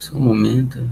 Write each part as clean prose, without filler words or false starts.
Só um momento.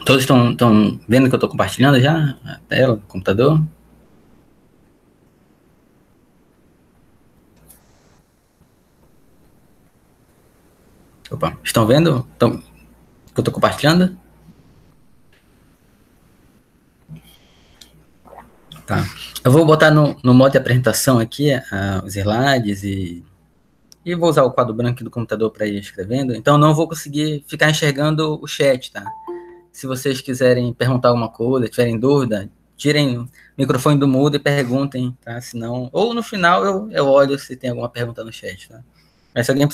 Todos estão vendo que eu estou compartilhando já a tela do computador? Opa, estão vendo que eu estou compartilhando? Tá. Eu vou botar no modo de apresentação aqui os slides e vou usar o quadro branco do computador para ir escrevendo. Então não vou conseguir ficar enxergando o chat, tá? Se vocês quiserem perguntar alguma coisa, tiverem dúvida, tirem o microfone do mudo e perguntem, tá? Senão, ou no final eu olho se tem alguma pergunta no chat, tá? Mas se alguém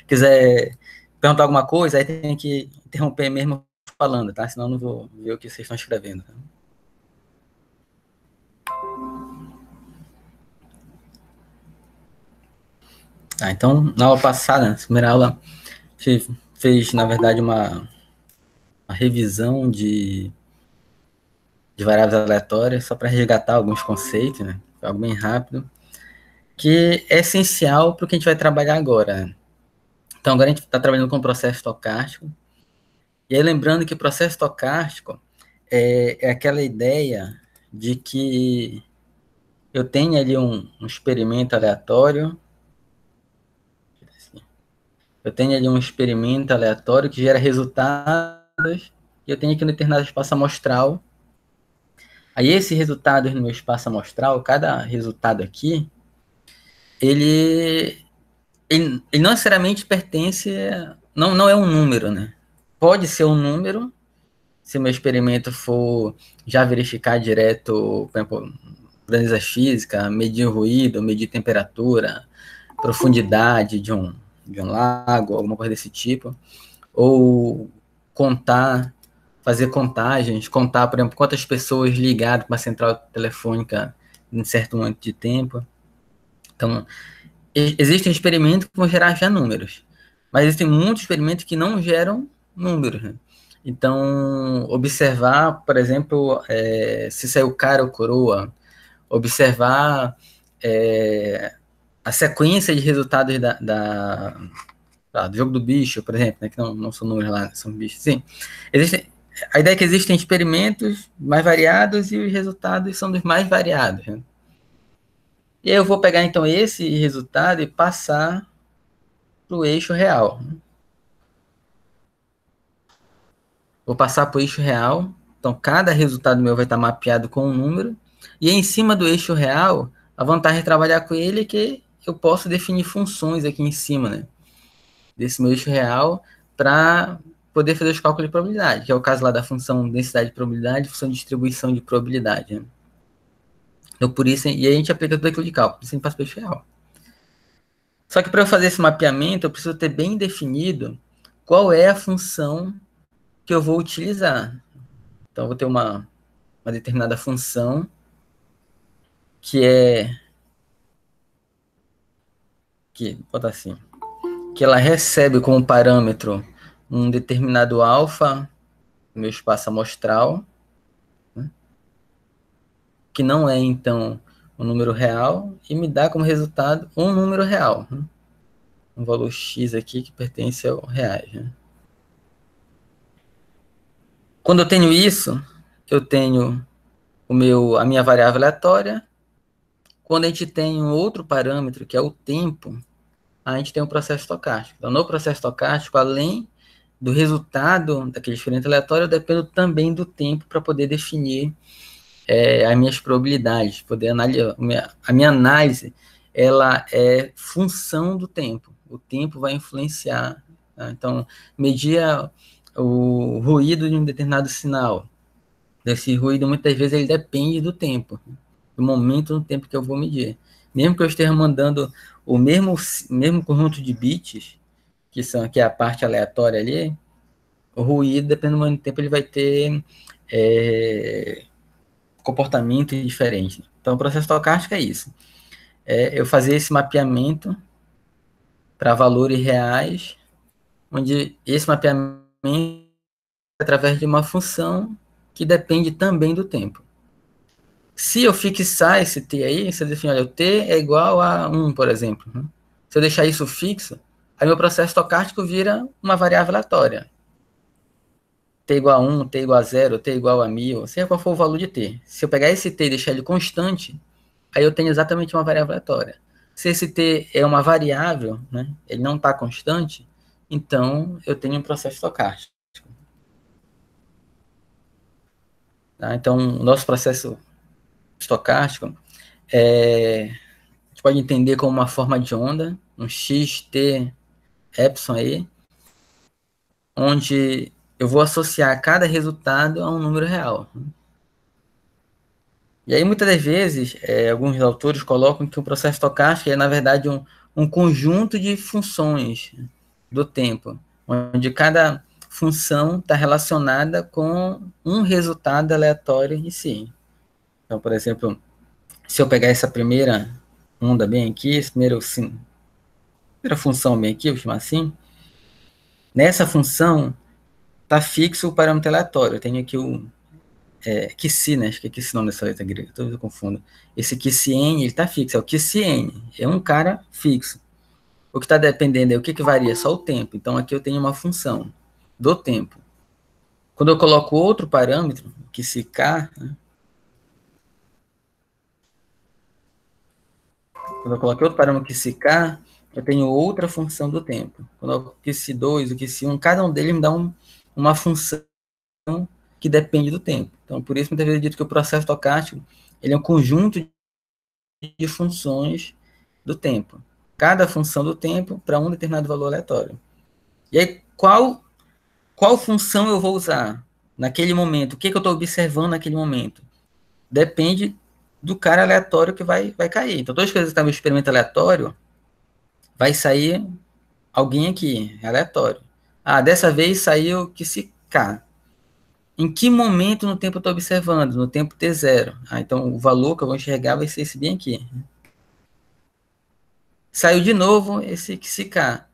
quiser perguntar alguma coisa, aí tem que interromper mesmo falando, tá? Senão eu não vou ver o que vocês estão escrevendo. Tá? Tá, então, na aula passada, na primeira aula, a gente fez, na verdade, uma revisão de variáveis aleatórias, só para resgatar alguns conceitos, né? Foi algo bem rápido, que é essencial para o que a gente vai trabalhar agora. Né? Então, agora a gente está trabalhando com o processo estocástico, e aí lembrando que o processo estocástico é aquela ideia de que eu tenho ali um experimento aleatório, eu tenho ali um experimento aleatório que gera resultados, e eu tenho aqui um determinado espaço amostral. Aí esse resultado no meu espaço amostral, cada resultado aqui, ele não necessariamente pertence, não é um número, né? Pode ser um número, se o meu experimento for já verificar direto, por exemplo, grandeza física, medir ruído, medir temperatura, profundidade de um lago, alguma coisa desse tipo, ou fazer contagens, contar, por exemplo, quantas pessoas ligaram para uma central telefônica em certo momento de tempo. Então, existem experimentos que vão gerar já números, mas existem muitos experimentos que não geram números. Né? Então, observar, por exemplo, se saiu cara ou coroa, observar a sequência de resultados do jogo do bicho, por exemplo, né, que não são números lá, são bichos. Sim, a ideia é que existem experimentos mais variados e os resultados são dos mais variados. Né? E aí eu vou pegar, então, esse resultado e passar para o eixo real. Vou passar para o eixo real. Então, cada resultado meu vai estar mapeado com um número. E em cima do eixo real, a vantagem de trabalhar com ele é que eu posso definir funções aqui em cima, né? Desse meu eixo real, para poder fazer os cálculos de probabilidade, que é o caso lá da função densidade de probabilidade, função de distribuição de probabilidade. Né? Então, por isso, e aí a gente aplica tudo aquilo de cálculo, por isso a gente passa para o eixo real. Só que para eu fazer esse mapeamento, eu preciso ter bem definido qual é a função que eu vou utilizar. Então, eu vou ter uma determinada função vou botar assim, que ela recebe como parâmetro um determinado alfa no meu espaço amostral, né, que não é, então, um número real, e me dá como resultado um número real. Né, um valor x aqui que pertence ao reais. Né. Quando eu tenho isso, eu tenho a minha variável aleatória. Quando a gente tem um outro parâmetro, que é o tempo, a gente tem um processo estocástico. Então, no processo estocástico, além do resultado daquele experimento aleatório, eu dependo também do tempo para poder definir as minhas probabilidades, poder analisar. A minha análise, ela é função do tempo. O tempo vai influenciar. Tá? Então, medir o ruído de um determinado sinal. Esse ruído, muitas vezes, ele depende do tempo, do momento no tempo que eu vou medir. Mesmo que eu esteja mandando o mesmo conjunto de bits, que é a parte aleatória ali, o ruído, dependendo do tempo, ele vai ter comportamento diferente. Então, o processo estocástico é isso. Eu fazer esse mapeamento para valores reais, onde esse mapeamento é através de uma função que depende também do tempo. Se eu fixar esse t aí, se eu definir, olha, o t é igual a 1, por exemplo. Se eu deixar isso fixo, aí meu processo estocástico vira uma variável aleatória. T igual a 1, T igual a 0, T igual a 1000, seja qual for o valor de T. Se eu pegar esse T e deixar ele constante, aí eu tenho exatamente uma variável aleatória. Se esse T é uma variável, né, ele não está constante, então eu tenho um processo estocástico. Tá? Então, o nosso processo estocástico a gente pode entender como uma forma de onda, um x, t, epsilon aí, onde eu vou associar cada resultado a um número real. E aí, muitas das vezes, alguns autores colocam que o processo estocástico é, na verdade, um conjunto de funções do tempo, onde cada função está relacionada com um resultado aleatório em si. Então, por exemplo, se eu pegar essa primeira onda bem aqui, essa primeira função bem aqui, vou chamar assim, nessa função está fixo o parâmetro aleatório. Eu tenho aqui o QC, né? Acho que é QC não nessa letra grega, toda vez eu confundo. Esse QCN, ele está fixo, é o QCN, é um cara fixo. O que está dependendo é o que varia, só o tempo. Então aqui eu tenho uma função do tempo. Quando eu coloco outro parâmetro, QCK, né? Quando eu coloco outro parâmetro QCK, eu tenho outra função do tempo. Quando eu coloco QC2, o QC1, cada um deles me dá uma função que depende do tempo. Então, por isso, muitas vezes eu digo que o processo estocástico ele é um conjunto de funções do tempo. Cada função do tempo para um determinado valor aleatório. E aí, qual função eu vou usar naquele momento? O que eu estou observando naquele momento? Depende do cara aleatório que vai cair. Então, todas as vezes que está no experimento aleatório, vai sair alguém aqui, aleatório. Ah, dessa vez saiu que se K. Em que momento no tempo eu estou observando? No tempo T0. Ah, então o valor que eu vou enxergar vai ser esse bem aqui. Saiu de novo esse K.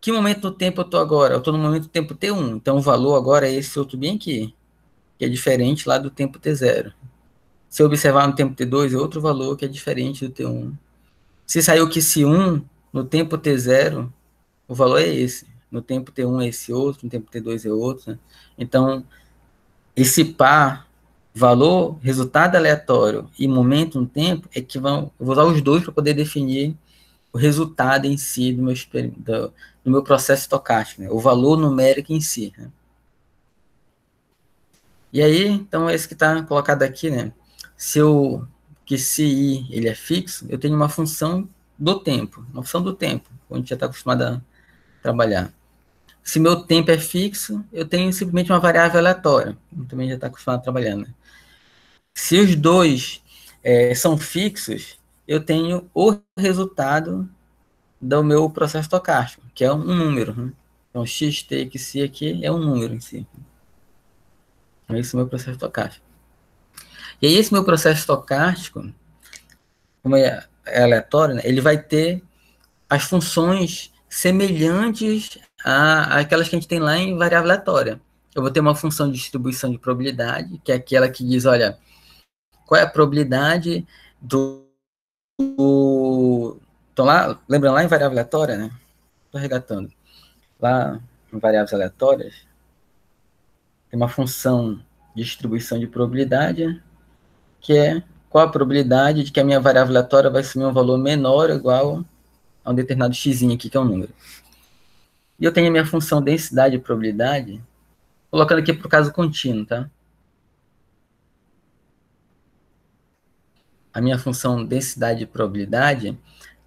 Que momento do tempo eu estou agora? Eu estou no momento do tempo T1. Então o valor agora é esse outro bem aqui, que é diferente lá do tempo T0. Se eu observar no tempo T2, é outro valor que é diferente do T1. Se saiu o QC1 no tempo T0, o valor é esse. No tempo T1 é esse outro, no tempo T2 é outro. Né? Então, esse par, valor, resultado aleatório e momento no tempo, é que eu vou usar os dois para poder definir o resultado em si do meu processo estocástico, né? O valor numérico em si. Né? E aí, então, esse que está colocado aqui, né? Que se I ele é fixo, eu tenho uma função do tempo, uma função do tempo, onde a gente já está acostumado a trabalhar. Se meu tempo é fixo, eu tenho simplesmente uma variável aleatória, também já está acostumado a trabalhar, né? Se os dois são fixos, eu tenho o resultado do meu processo estocástico, que é um número. Né? Então, xt que se aqui é um número em si. Esse é o meu processo estocástico. E aí, esse meu processo estocástico, como é aleatório, né, ele vai ter as funções semelhantes àquelas que a gente tem lá em variável aleatória. Eu vou ter uma função de distribuição de probabilidade, que é aquela que diz, olha, qual é a probabilidade então lá, lembrando lá em variável aleatória, né? Estou regatando. Lá em variáveis aleatórias, tem uma função de distribuição de probabilidade, que é qual a probabilidade de que a minha variável aleatória vai assumir um valor menor ou igual a um determinado x aqui, que é um número. E eu tenho a minha função densidade de probabilidade, colocando aqui para o caso contínuo, tá? a minha função densidade e probabilidade,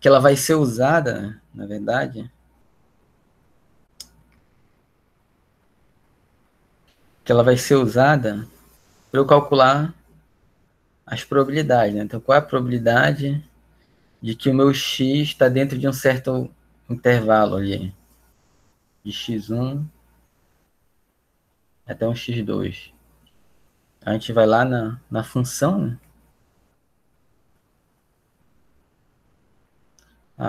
que ela vai ser usada, na verdade, que ela vai ser usada para eu calcular as probabilidades, né? Então, qual é a probabilidade de que o meu x está dentro de um certo intervalo ali, de x1 até um x2. A gente vai lá na função, né?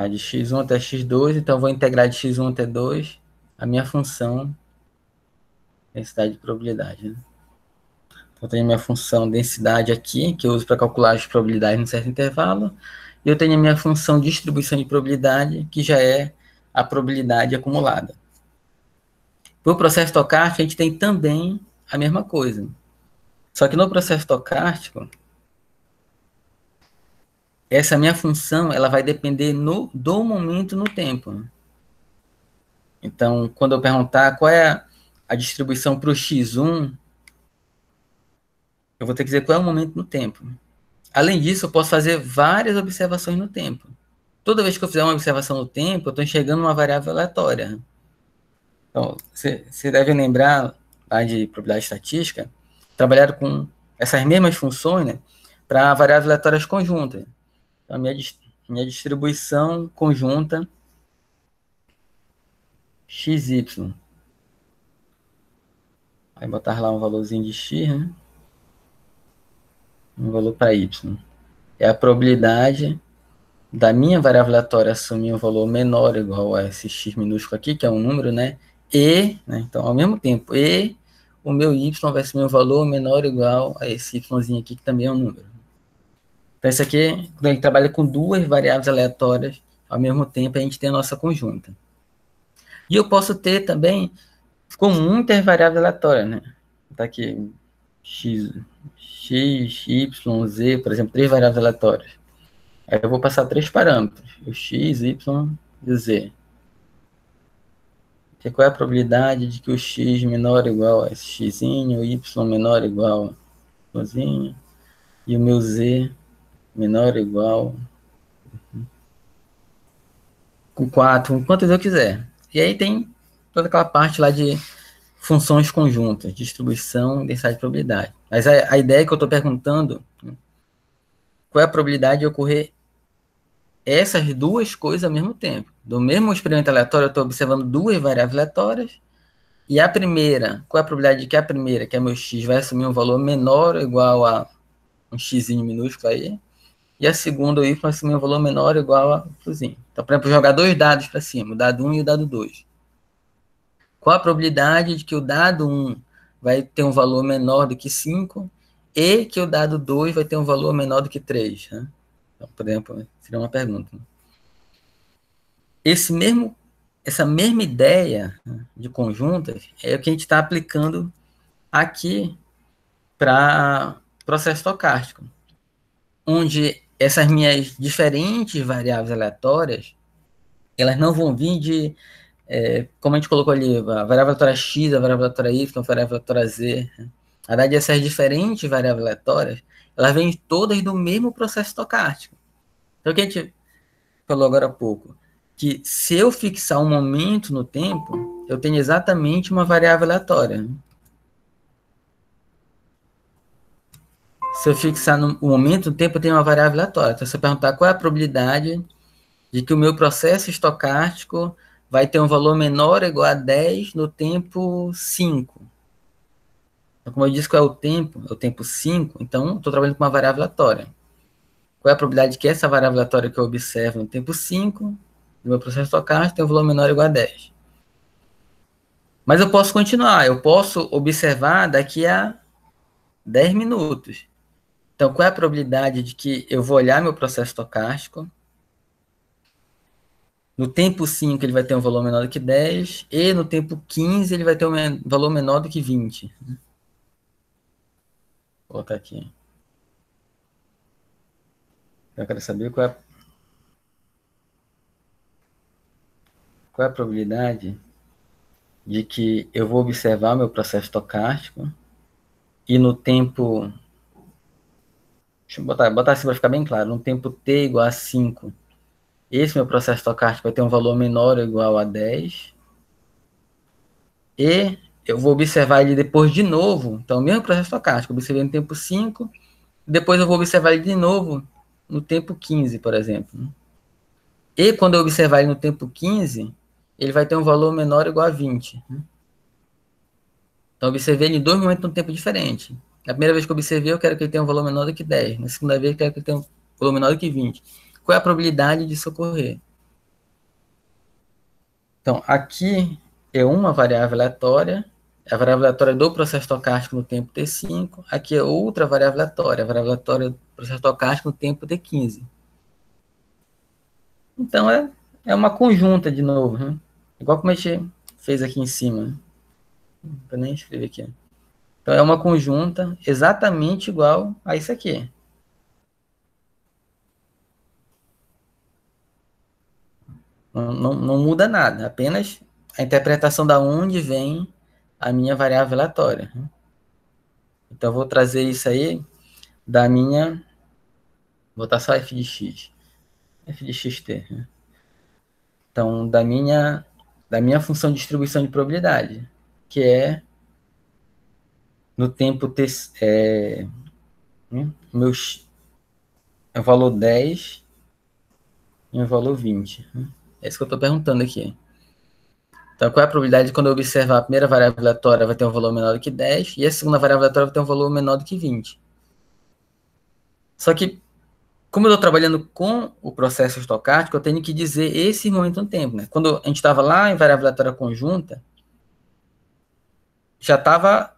De x1 até x2, então eu vou integrar de x1 até 2 a minha função densidade de probabilidade. Né? Então, eu tenho a minha função densidade aqui, que eu uso para calcular as probabilidades em um certo intervalo, e eu tenho a minha função distribuição de probabilidade, que já é a probabilidade acumulada. Para o processo estocástico, a gente tem também a mesma coisa. Só que no processo estocástico, essa minha função ela vai depender do momento no tempo. Então, quando eu perguntar qual é a distribuição para o x1, eu vou ter que dizer qual é o momento no tempo. Além disso, eu posso fazer várias observações no tempo. Toda vez que eu fizer uma observação no tempo, eu estou enxergando uma variável aleatória. Então, você deve lembrar lá de probabilidade estatística, trabalharam com essas mesmas funções, né, para variáveis aleatórias conjuntas. Então, a minha distribuição conjunta xy. Aí botar lá um valorzinho de x, né? Um valor para y. É a probabilidade da minha variável aleatória assumir um valor menor ou igual a esse x minúsculo aqui, que é um número, né? Né? Então, ao mesmo tempo, o meu y vai assumir um valor menor ou igual a esse yzinho aqui, que também é um número. Então, isso aqui, quando a gente trabalha com duas variáveis aleatórias, ao mesmo tempo, a gente tem a nossa conjunta. E eu posso ter também com muitas variáveis aleatórias, né? Tá aqui, x, y, z, por exemplo, três variáveis aleatórias. Aí eu vou passar três parâmetros, o x, y e o z. E qual é a probabilidade de que o x menor ou igual a esse x, o y menor ou igual a y, e o meu z menor ou igual com 4, quantas eu quiser. E aí tem toda aquela parte lá de funções conjuntas, distribuição, densidade de probabilidade. Mas a ideia que eu estou perguntando, qual é a probabilidade de ocorrer essas duas coisas ao mesmo tempo? Do mesmo experimento aleatório, eu estou observando duas variáveis aleatórias, e a primeira, qual é a probabilidade de que a primeira, que é meu x, vai assumir um valor menor ou igual a um x minúsculo aí, e a segunda, o y, vai assumir um valor menor ou igual a y. Então, por exemplo, jogar dois dados para cima, o dado 1 e o dado 2. Qual a probabilidade de que o dado 1 vai ter um valor menor do que 5 e que o dado 2 vai ter um valor menor do que 3? Né? Então, por exemplo, seria uma pergunta. Essa mesma ideia de conjuntas é o que a gente está aplicando aqui para processo estocástico, onde essas minhas diferentes variáveis aleatórias, elas não vão vir de, como a gente colocou ali, a variável aleatória x, a variável aleatória y, a variável aleatória z. Na verdade, essas diferentes variáveis aleatórias, elas vêm todas do mesmo processo estocástico. Então, o que a gente falou agora há pouco, que se eu fixar um momento no tempo, eu tenho exatamente uma variável aleatória. Se eu fixar no momento no tempo, eu tenho uma variável aleatória. Então, se eu perguntar qual é a probabilidade de que o meu processo estocástico vai ter um valor menor ou igual a 10 no tempo 5. Então, como eu disse, qual é o tempo? É o tempo 5, então estou trabalhando com uma variável aleatória. Qual é a probabilidade de que essa variável aleatória que eu observo no tempo 5 do meu processo estocástico tem um valor menor ou igual a 10? Mas eu posso continuar, eu posso observar daqui a 10 minutos. Então, qual é a probabilidade de que eu vou olhar meu processo estocástico? No tempo 5 ele vai ter um valor menor do que 10, e no tempo 15 ele vai ter um valor menor do que 20. Vou colocar aqui. Eu quero saber qual é a probabilidade de que eu vou observar meu processo estocástico e no tempo deixa eu botar assim para ficar bem claro, no tempo t igual a 5, esse meu processo estocástico vai ter um valor menor ou igual a 10, e eu vou observar ele depois de novo, então o mesmo processo estocástico, eu observei no tempo 5, depois eu vou observar ele de novo no tempo 15, por exemplo. E quando eu observar ele no tempo 15, ele vai ter um valor menor ou igual a 20. Então, eu observei ele em dois momentos num tempo diferente. Na primeira vez que eu observei, eu quero que ele tenha um valor menor do que 10. Na segunda vez, eu quero que ele tenha um valor menor do que 20. Qual é a probabilidade disso ocorrer? Então, aqui é uma variável aleatória, a variável aleatória do processo estocástico no tempo t5. Aqui é outra variável aleatória, a variável aleatória do processo estocástico no tempo t15. Então, é uma conjunta de novo, né? Igual como a gente fez aqui em cima. Não vou nem escrever aqui. Então, é uma conjunta exatamente igual a isso aqui. Não muda nada, apenas a interpretação da onde vem a minha variável aleatória. Então, eu vou trazer isso aí da minha... Vou botar só f de x. F de xt. Então, da minha função de distribuição de probabilidade, que é no tempo t, meu é o valor 10 e o valor 20. É isso que eu estou perguntando aqui. Então, qual é a probabilidade de quando eu observar a primeira variável aleatória vai ter um valor menor do que 10 e a segunda variável aleatória vai ter um valor menor do que 20? Só que, como eu estou trabalhando com o processo estocástico, eu tenho que dizer esse momento no tempo. Né? Quando a gente estava lá em variável aleatória conjunta, já estava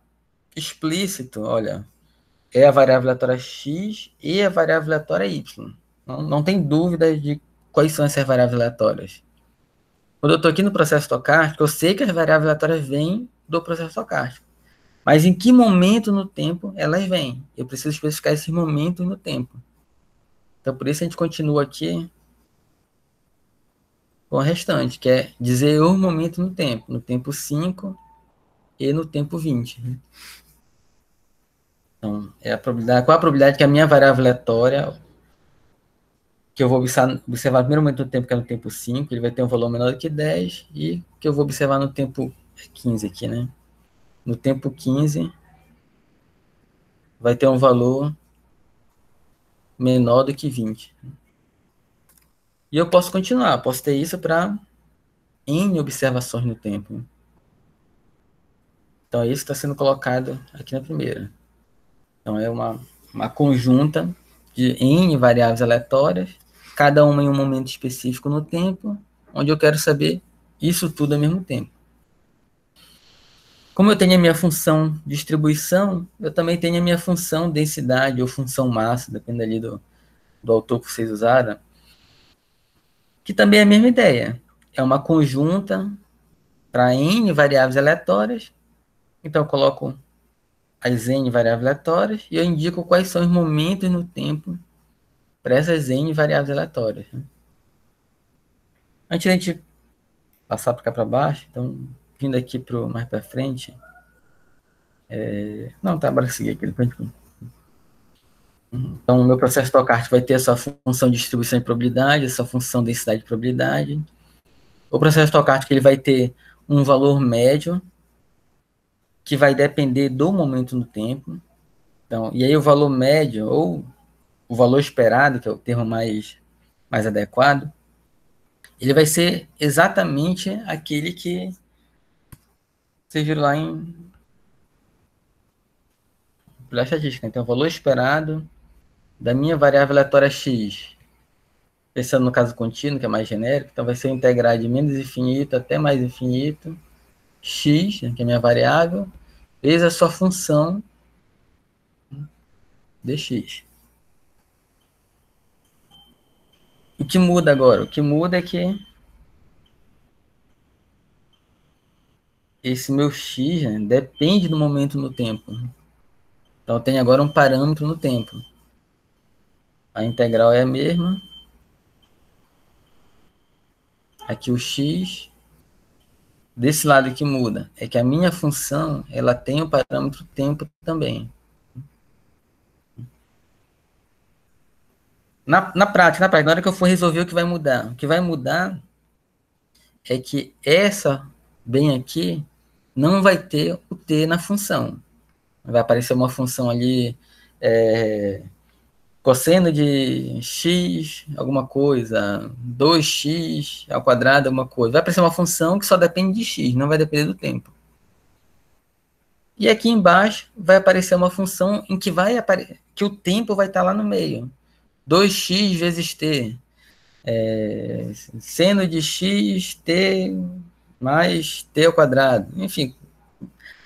explícito, olha, é a variável aleatória x e a variável aleatória y. Não tem dúvida de quais são essas variáveis aleatórias. Quando eu estou aqui no processo estocástico, eu sei que as variáveis aleatórias vêm do processo estocástico. Mas em que momento no tempo elas vêm? Eu preciso especificar esses momentos no tempo. Então, por isso a gente continua aqui com o restante, que é dizer o momento no tempo 5 e no tempo 20. Então, qual a probabilidade que a minha variável aleatória, que eu vou observar no primeiro momento do tempo, que é no tempo 5, ele vai ter um valor menor do que 10, e que eu vou observar no tempo 15 aqui, né? No tempo 15, vai ter um valor menor do que 20. E eu posso continuar, posso ter isso para N observações no tempo. Então, isso está sendo colocado aqui na primeira. Então, é uma conjunta de N variáveis aleatórias, cada uma em um momento específico no tempo, onde eu quero saber isso tudo ao mesmo tempo. Como eu tenho a minha função distribuição, eu também tenho a minha função densidade ou função massa, depende ali do autor que vocês usaram, que também é a mesma ideia. É uma conjunta para N variáveis aleatórias. Então, eu coloco as N variáveis aleatórias e eu indico quais são os momentos no tempo para essas N variáveis aleatórias. Antes de a gente passar para cá para baixo, então, vindo aqui mais para frente. Não, tá, bora seguir aqui. Então, o meu processo estocástico vai ter a sua função de distribuição de probabilidade, a sua função de densidade de probabilidade. O processo estocástico ele vai ter um valor médio que vai depender do momento no tempo. Então, e aí o valor médio, ou o valor esperado, que é o termo mais adequado, ele vai ser exatamente aquele que você viu lá pela estatística. Então, o valor esperado da minha variável aleatória x, pensando no caso contínuo, que é mais genérico, então vai ser integrar de menos infinito até mais infinito, x, que é a minha variável, vezes a sua função dx. O que muda agora? O que muda é que esse meu x, né, depende do momento no tempo. Então, eu tenho agora um parâmetro no tempo. A integral é a mesma. Aqui o x. Desse lado que muda é que a minha função ela tem o parâmetro tempo também. Na prática, na hora que eu for resolver o que vai mudar é que essa bem aqui não vai ter o t na função. Vai aparecer uma função ali, cosseno de x, alguma coisa, 2x ao quadrado, alguma coisa. Vai aparecer uma função que só depende de x, não vai depender do tempo. E aqui embaixo vai aparecer uma função em que que o tempo vai estar lá no meio. 2x vezes t. Seno de x, t mais t ao quadrado. Enfim,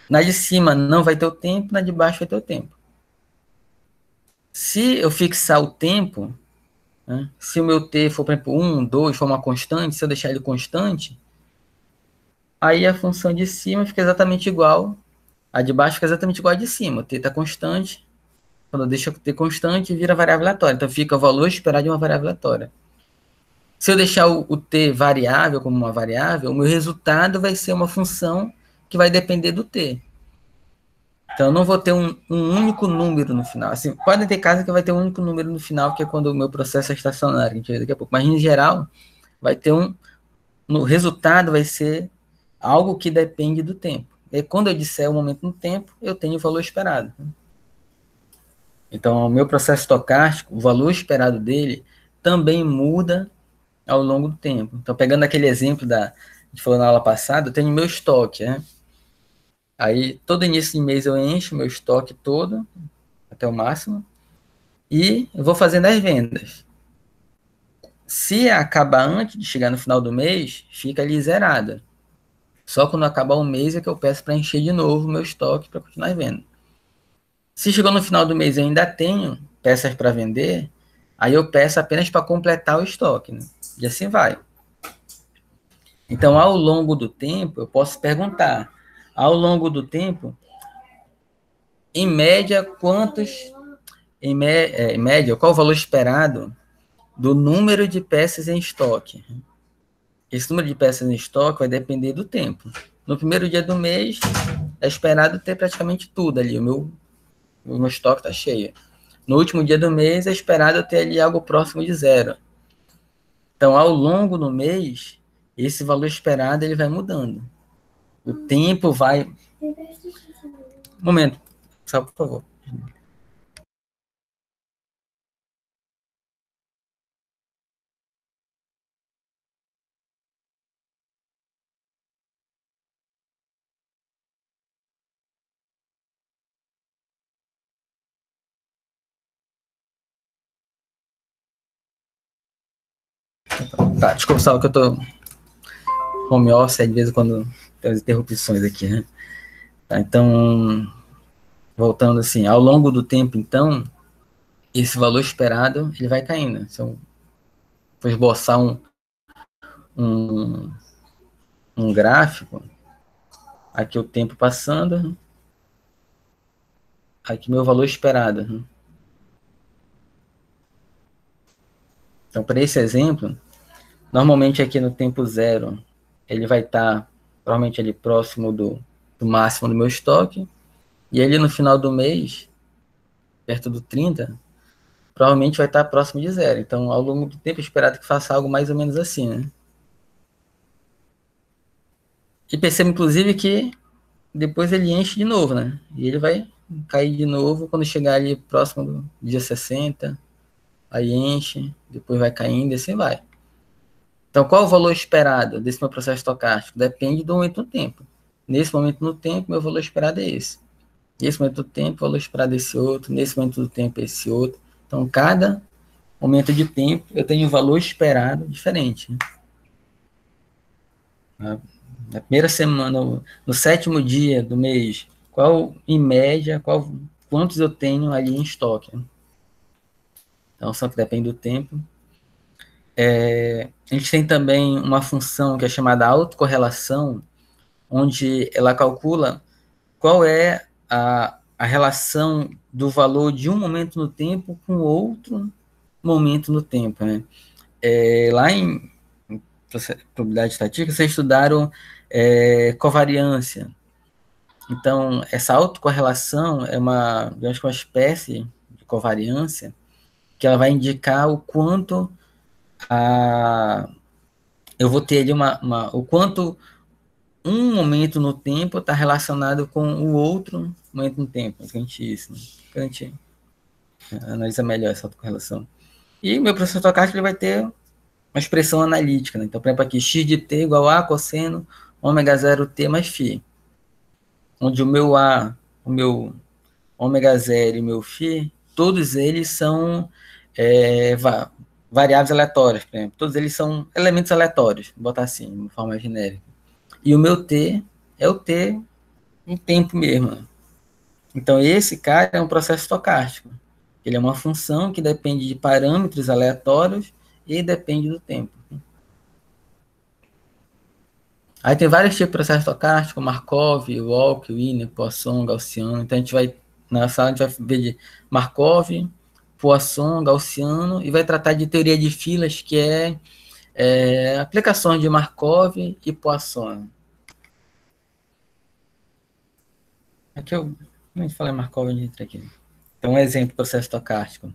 na de cima não vai ter o tempo, na de baixo vai ter o tempo. Se eu fixar o tempo, né, se o meu t for, por exemplo, 1, 2, for uma constante, se eu deixar ele constante, aí a função de cima fica exatamente igual, a de baixo fica exatamente igual a de cima. O t está constante, quando eu deixo o t constante, vira variável aleatória. Então fica o valor esperado de uma variável aleatória. Se eu deixar o t variável como uma variável, o meu resultado vai ser uma função que vai depender do t. Então, eu não vou ter um único número no final. Assim, pode ter casos que vai ter um único número no final, que é quando o meu processo é estacionário, que a gente vê daqui a pouco. Mas, em geral, vai ter no resultado vai ser algo que depende do tempo. E quando eu disser o momento no tempo, eu tenho o valor esperado. Então, o meu processo estocástico, o valor esperado dele, também muda ao longo do tempo. Então, pegando aquele exemplo a gente falou na aula passada, eu tenho meu estoque, né? Aí, todo início de mês eu encho meu estoque todo, até o máximo, e eu vou fazendo as vendas. Se acabar antes de chegar no final do mês, fica ali zerada. Só quando acabar o mês é que eu peço para encher de novo o meu estoque para continuar vendo. Se chegou no final do mês e ainda tenho peças para vender, aí eu peço apenas para completar o estoque, né? E assim vai. Então, ao longo do tempo, eu posso perguntar, ao longo do tempo, em média, em média, qual o valor esperado do número de peças em estoque? Esse número de peças em estoque vai depender do tempo. No primeiro dia do mês, é esperado ter praticamente tudo ali. O meu estoque está cheio. No último dia do mês, é esperado ter ali algo próximo de zero. Então, ao longo do mês, esse valor esperado ele vai mudando. O tempo vai... Um momento, só por favor. Tá, desculpa, só que eu tô home office, de vez em quando tem as interrupções aqui, né? Tá, então, voltando assim, ao longo do tempo, então, esse valor esperado, ele vai caindo. Se eu for esboçar um, um gráfico, aqui o tempo passando, aqui meu valor esperado. Então, para esse exemplo, normalmente aqui no tempo zero, ele vai estar provavelmente ali próximo do máximo do meu estoque, e ali no final do mês, perto do 30, provavelmente vai estar próximo de zero. Então, ao longo do tempo, é esperado que faça algo mais ou menos assim, né? E perceba, inclusive, que depois ele enche de novo, né? E ele vai cair de novo quando chegar ali próximo do dia 60, aí enche, depois vai caindo e assim vai. Então, qual o valor esperado desse meu processo estocástico? Depende do momento no tempo. Nesse momento no tempo, meu valor esperado é esse. Nesse momento do tempo, o valor esperado é esse outro. Nesse momento do tempo, é esse outro. Então, cada momento de tempo, eu tenho um valor esperado diferente. Na primeira semana, no sétimo dia do mês, em média, quantos eu tenho ali em estoque? Então, só que depende do tempo. A gente tem também uma função que é chamada autocorrelação, onde ela calcula qual é a relação do valor de um momento no tempo com outro momento no tempo, né? Lá em probabilidade estatística, vocês estudaram covariância. Então, essa autocorrelação é uma espécie de covariância que ela vai indicar o quanto eu vou ter ali o quanto um momento no tempo está relacionado com o outro momento no tempo. Isso, né? A gente analisa melhor essa correlação. E o meu processo estocástico ele vai ter uma expressão analítica, né? Então, por exemplo, aqui, x de t igual a cosseno ômega 0t mais φ, onde o meu ômega 0 e o meu φ, todos eles são variáveis aleatórias, por exemplo. Todos eles são elementos aleatórios, vou botar assim, de forma genérica. E o meu t é o t em tempo mesmo. Então, esse cara é um processo estocástico. Ele é uma função que depende de parâmetros aleatórios e depende do tempo. Aí tem vários tipos de processo estocástico, Markov, Walk, Wiener, Poisson, Gaussiano. Então, na sala a gente vai ver de Markov, Poisson, Gaussiano, e vai tratar de teoria de filas, que é aplicações de Markov e Poisson. Aqui a gente fala em Markov, a gente entra aqui. Então, um exemplo de processo estocástico.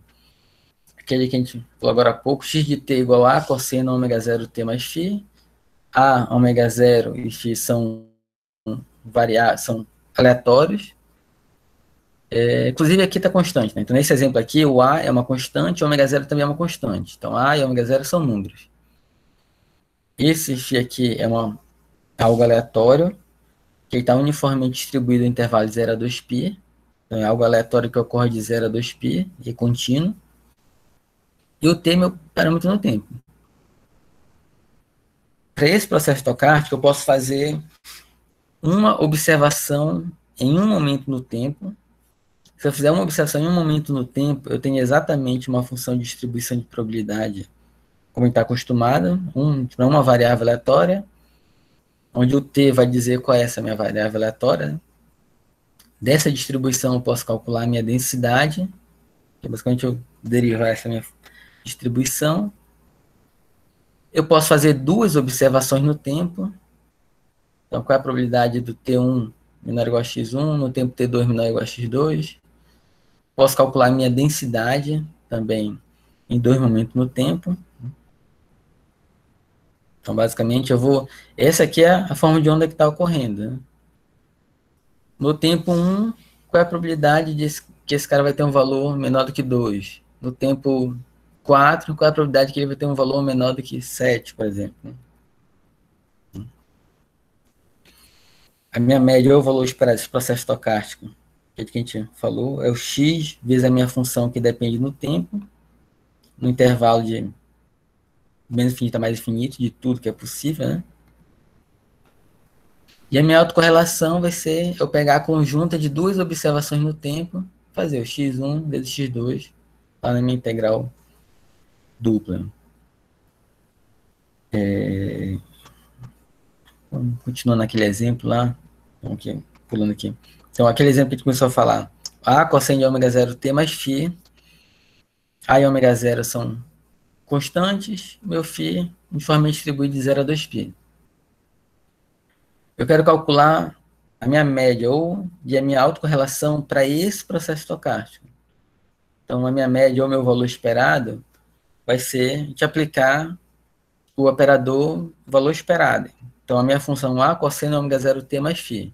Aquele que a gente falou agora há pouco, x de t igual a cosseno ômega 0 t mais φ. A, ômega 0 e φ são são aleatórios. Inclusive aqui está constante, né? Então, nesse exemplo aqui, o A é uma constante, o ômega 0 também é uma constante. Então, A e ômega 0 são números. Esse φ aqui é algo aleatório, que está uniformemente distribuído no intervalo de 0 a 2π. Então, é algo aleatório que ocorre de 0 a 2π e é contínuo. E o T é meu parâmetro no tempo. Para esse processo estocástico, eu posso fazer uma observação em um momento no tempo. Se eu fizer uma observação em um momento no tempo, eu tenho exatamente uma função de distribuição de probabilidade, como está acostumado, uma variável aleatória, onde o t vai dizer qual é essa minha variável aleatória. Dessa distribuição eu posso calcular a minha densidade, que basicamente eu derivar essa minha distribuição. Eu posso fazer duas observações no tempo. Então, qual é a probabilidade do T1 menor ou igual a x1, no tempo T2 menor ou igual a x2. Posso calcular minha densidade também em dois momentos no tempo. Então, basicamente, essa aqui é a forma de onda que está ocorrendo. Né? No tempo 1, qual é a probabilidade que esse cara vai ter um valor menor do que 2? No tempo 4, qual é a probabilidade que ele vai ter um valor menor do que 7, por exemplo? A minha média ou o valor esperado desse processo estocástico, que a gente falou, é o x vezes a minha função que depende no tempo, no intervalo de menos infinito a mais infinito, de tudo que é possível, né? E a minha autocorrelação vai ser eu pegar a conjunta de duas observações no tempo, fazer o x1 vezes x2, lá na minha integral dupla. Continuando naquele exemplo lá, aqui, pulando aqui. Então, aquele exemplo que a gente começou a falar. A cosseno de ômega 0 t mais φ. A e ômega 0 são constantes, meu φ uniformemente distribuído de 0 a 2π. Eu quero calcular a minha média e a minha autocorrelação para esse processo estocástico. Então, a minha média ou meu valor esperado vai ser a gente aplicar o operador valor esperado. Então, a minha função A, cosseno ômega 0 t mais φ.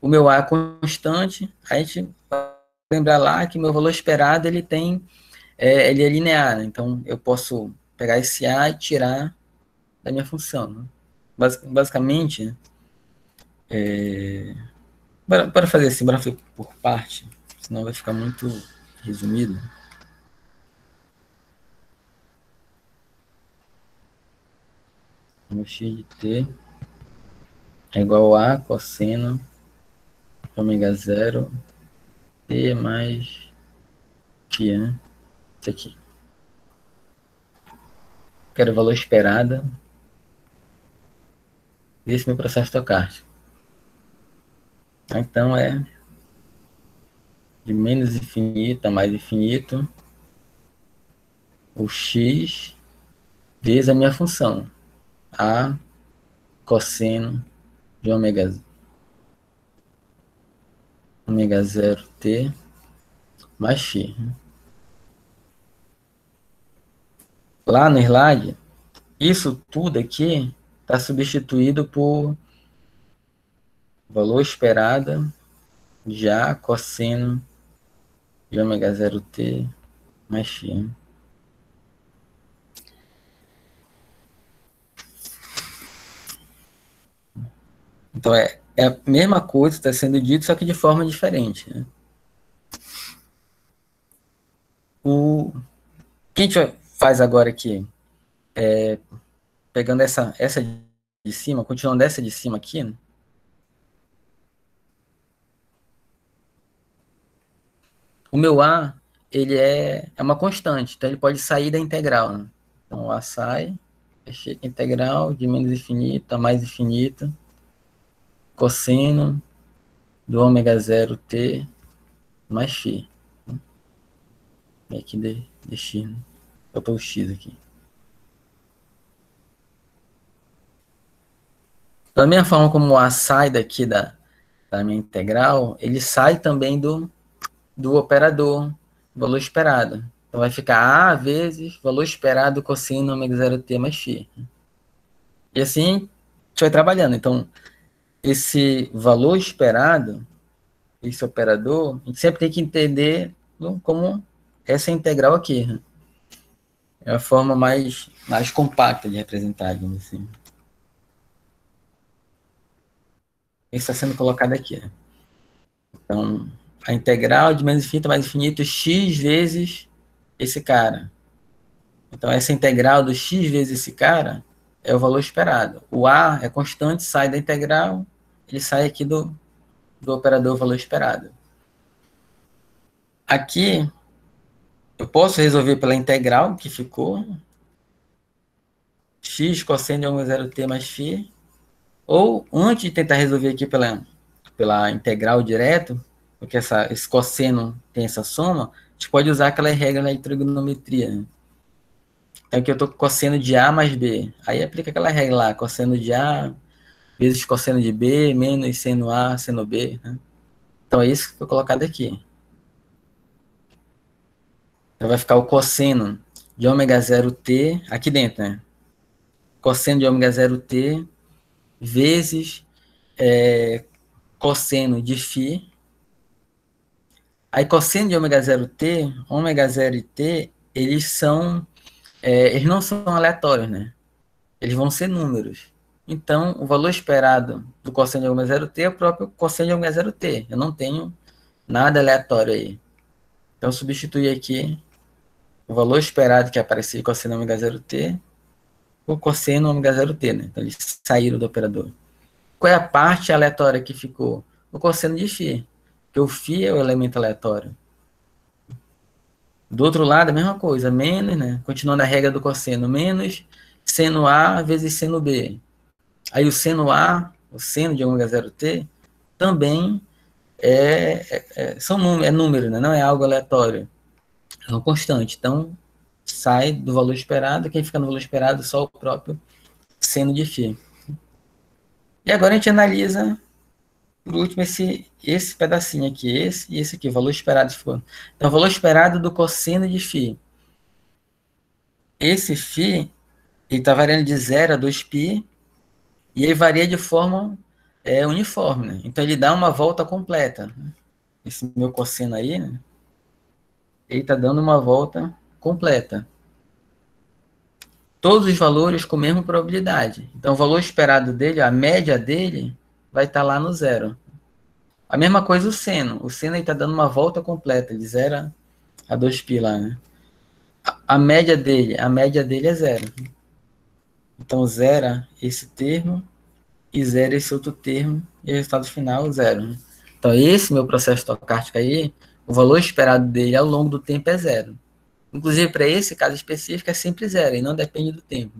O meu A é constante, a gente vai lembrar lá que meu valor esperado ele é linear, né? Então eu posso pegar esse A e tirar da minha função. Né? Basicamente, para fazer assim, bora fazer por parte, senão vai ficar muito resumido. O x de t é igual a cosseno ômega 0 t mais φ, né? Isso aqui. Quero o valor esperado desse meu processo estocástico. Então é de menos infinito a mais infinito o x vezes a minha função a cosseno de ômega 0t mais φ. Lá no slide, isso tudo aqui está substituído por valor esperado de A cosseno de ômega 0t mais φ. Então, é a mesma coisa que está sendo dito, só que de forma diferente. Né? O que a gente faz agora aqui? Pegando essa de cima, continuando essa de cima aqui, né? O meu A, ele é uma constante, então ele pode sair da integral. Né? Então, o A sai, fechei a integral de menos infinito a mais infinito, cosseno do ômega 0t mais φ. E aqui de x, né? Eu pôr o x aqui. Da mesma forma como o A sai daqui da minha integral, ele sai também do operador, valor esperado. Então vai ficar A vezes valor esperado cosseno ômega 0t mais φ. E assim a gente vai trabalhando. Então, esse valor esperado, esse operador, a gente sempre tem que entender como essa integral aqui. Né? É a forma mais compacta de representar, digamos assim. Isso está sendo colocado aqui. Né? Então, a integral de menos infinito a mais infinito x vezes esse cara. Então, essa integral do x vezes esse cara é o valor esperado. O A é constante, sai da integral, ele sai aqui do operador valor esperado. Aqui, eu posso resolver pela integral que ficou, x cosseno de ômega 0t mais φ, ou antes de tentar resolver aqui pela integral direto, porque esse cosseno tem essa soma, a gente pode usar aquela regra de trigonometria. Né? Então aqui eu estou com cosseno de A mais B. Aí aplica aquela regra lá, cosseno de A vezes cosseno de B menos seno A, seno B. Né? Então é isso que foi colocado aqui. Então vai ficar o cosseno de ômega 0t aqui dentro, né? Cosseno de ômega 0t vezes cosseno de φ. Aí cosseno de ômega 0t, ômega 0 e t, eles não são aleatórios, né? Eles vão ser números. Então, o valor esperado do cosseno de ômega 0t é o próprio cosseno de ômega 0t. Eu não tenho nada aleatório aí. Então, eu substitui aqui o valor esperado que aparecia de cosseno de ômega 0t por cosseno ômega 0t, né? Então, eles saíram do operador. Qual é a parte aleatória que ficou? O cosseno de φ. Porque o φ é o elemento aleatório. Do outro lado, a mesma coisa, menos, né? Continuando a regra do cosseno, menos seno A vezes seno B. Aí o seno A, o seno de ômega 0t, também é número, né? Não é algo aleatório. É uma constante. Então, sai do valor esperado, quem fica no valor esperado só o próprio seno de φ. E agora a gente analisa, por último, esse pedacinho aqui, esse e esse aqui, o valor esperado. Então, o valor esperado do cosseno de φ. Esse φ, ele está variando de 0 a 2π, e ele varia de forma uniforme. Né? Então, ele dá uma volta completa. Né? Esse meu cosseno aí, né? Ele está dando uma volta completa. Todos os valores com a mesma probabilidade. Então, o valor esperado dele, a média dele, vai estar lá no zero. A mesma coisa o seno. O seno está dando uma volta completa, de 0 a 2π lá. Né? A média dele é zero. Então, zera esse termo e zero esse outro termo, e o resultado final, zero. Então, esse meu processo estocástico aí, o valor esperado dele ao longo do tempo é zero. Inclusive, para esse caso específico, é sempre zero, e não depende do tempo.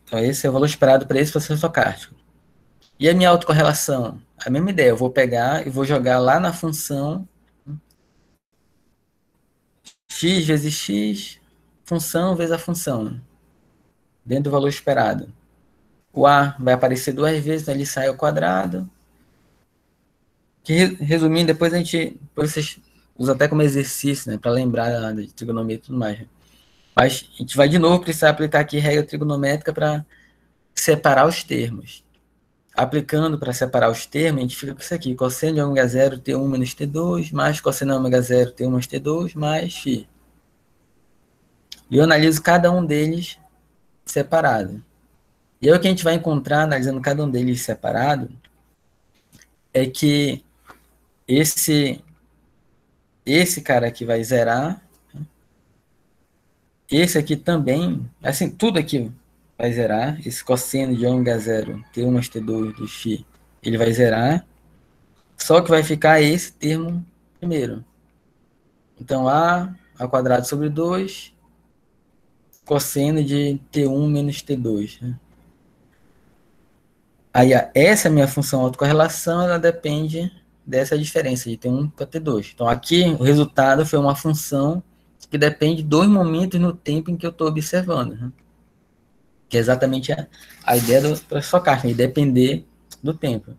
Então, esse é o valor esperado para esse processo estocástico. E a minha autocorrelação? A mesma ideia, eu vou pegar e vou jogar lá na função x vezes x, função vezes a função, dentro do valor esperado. O A vai aparecer duas vezes, então ele sai ao quadrado. Resumindo, depois vocês usam até como exercício, né, para lembrar de trigonometria e tudo mais. Né? Mas a gente vai de novo precisar aplicar aqui regra trigonométrica para separar os termos. Aplicando para separar os termos, a gente fica com isso aqui, cosseno de ômega 0 T1 menos T2, mais cosseno de ômega 0 T1 menos T2, mais φ. E eu analiso cada um deles separado. E aí o que a gente vai encontrar, analisando cada um deles separado, é que esse cara aqui vai zerar, esse aqui também, assim, tudo aqui vai zerar, esse cosseno de ômega 0 T1 mais T2 do φ, ele vai zerar, só que vai ficar esse termo primeiro. Então, A ao quadrado sobre 2, cosseno de T1 menos T2. Né? Aí, essa é a minha função autocorrelação, ela depende dessa diferença de T1 para T2. Então, aqui, o resultado foi uma função que depende dos momentos no tempo em que eu estou observando. Né? Que é exatamente a ideia do professor Stochastic, depender do tempo.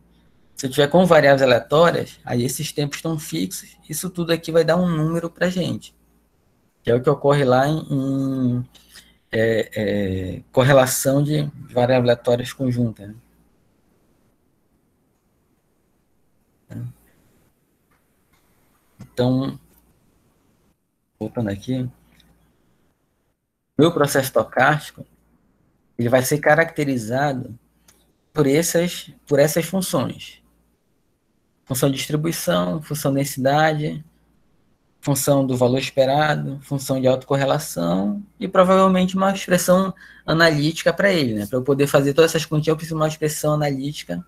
Se eu tiver com variáveis aleatórias, aí esses tempos estão fixos, isso tudo aqui vai dar um número para a gente. Que é o que ocorre lá em correlação de variáveis aleatórias conjuntas. Né? Então, voltando aqui, meu processo estocástico ele vai ser caracterizado por essas funções. Função de distribuição, função de densidade, função do valor esperado, função de autocorrelação e provavelmente uma expressão analítica para ele. Né? Para eu poder fazer todas essas continhas, eu preciso de uma expressão analítica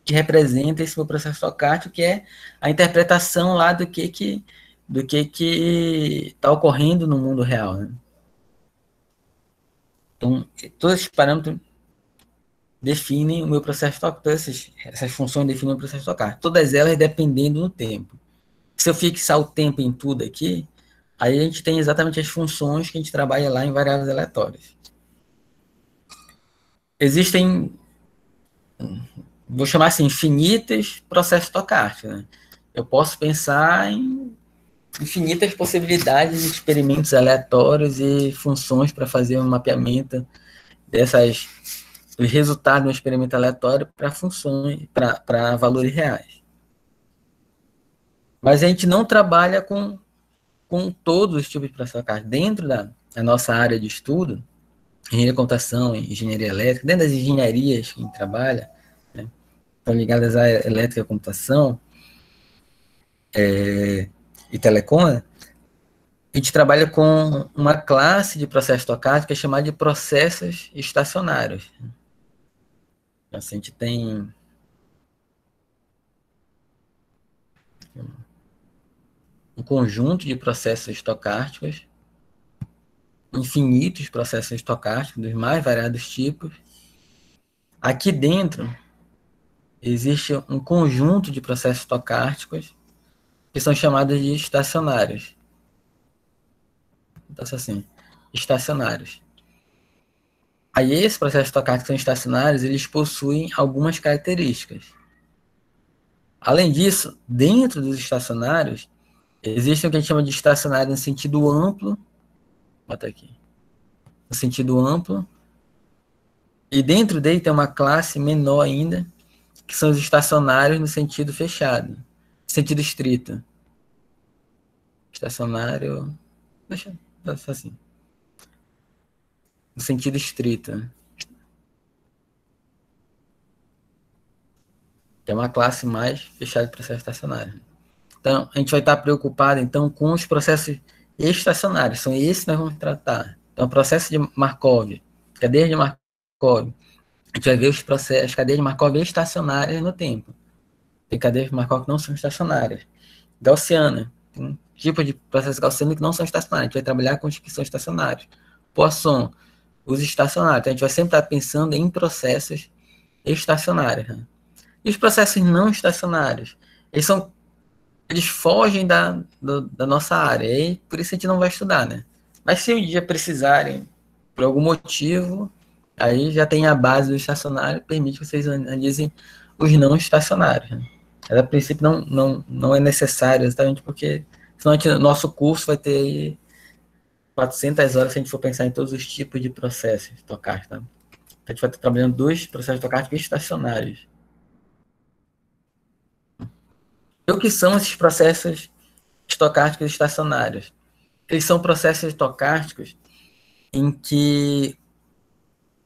que representa esse meu processo estocástico, que é a interpretação lá do que está ocorrendo no mundo real. Né? Então, todos esses parâmetros definem o meu processo estocástico, todas essas funções definem o meu processo estocástico, todas elas dependendo do tempo. Se eu fixar o tempo em tudo aqui, aí a gente tem exatamente as funções que a gente trabalha lá em variáveis aleatórias. Existem, vou chamar assim, infinitos processos estocásticos. Né? Eu posso pensar em infinitas possibilidades de experimentos aleatórios e funções para fazer um mapeamento dos resultados de um experimento aleatório para funções, para valores reais. Mas a gente não trabalha com todos os tipos de processos estocásticos. Dentro da nossa área de estudo, engenharia de computação, engenharia elétrica, dentro das engenharias que a gente trabalha, né, estão ligadas à elétrica e computação e telecom, a gente trabalha com uma classe de processos estocásticos que é chamada de processos estacionários. Então, assim, a gente tem um conjunto de processos estocásticos, infinitos processos estocásticos, dos mais variados tipos. Aqui dentro, existe um conjunto de processos estocásticos que são chamados de estacionários. Então, assim, estacionários. Aí, esses processos estocásticos que são estacionários, eles possuem algumas características. Além disso, dentro dos estacionários, existe o que a gente chama de estacionário no sentido amplo, bota aqui, no sentido amplo, e dentro dele tem uma classe menor ainda, que são os estacionários no sentido fechado, sentido estrito. Estacionário, deixa assim, no sentido estrito. Que é uma classe mais fechada de processo estacionário. Então, a gente vai estar preocupado, então, com os processos estacionários. São esses que nós vamos tratar. Então, o processo de Markov, cadeia de Markov. A gente vai ver as cadeias de Markov estacionárias no tempo. Tem cadeias de Markov que não são estacionárias. Gaussiana. Tem um tipo de processo gaussiano que não são estacionários. A gente vai trabalhar com os que são estacionários. Poisson, os estacionários. Então, a gente vai sempre estar pensando em processos estacionários. Né? E os processos não estacionários? Eles fogem da nossa área, e por isso a gente não vai estudar, né? Mas se um dia precisarem, por algum motivo, aí já tem a base do estacionário, permite que vocês analisem os não estacionários. Né? Mas, a princípio, não é necessário, exatamente porque senão nosso curso vai ter aí 400 horas se a gente for pensar em todos os tipos de processos estocásticos. Tá? Então, a gente vai estar trabalhando dois processos estocásticos estacionários. E o que são esses processos estocásticos estacionários? Eles são processos estocásticos em que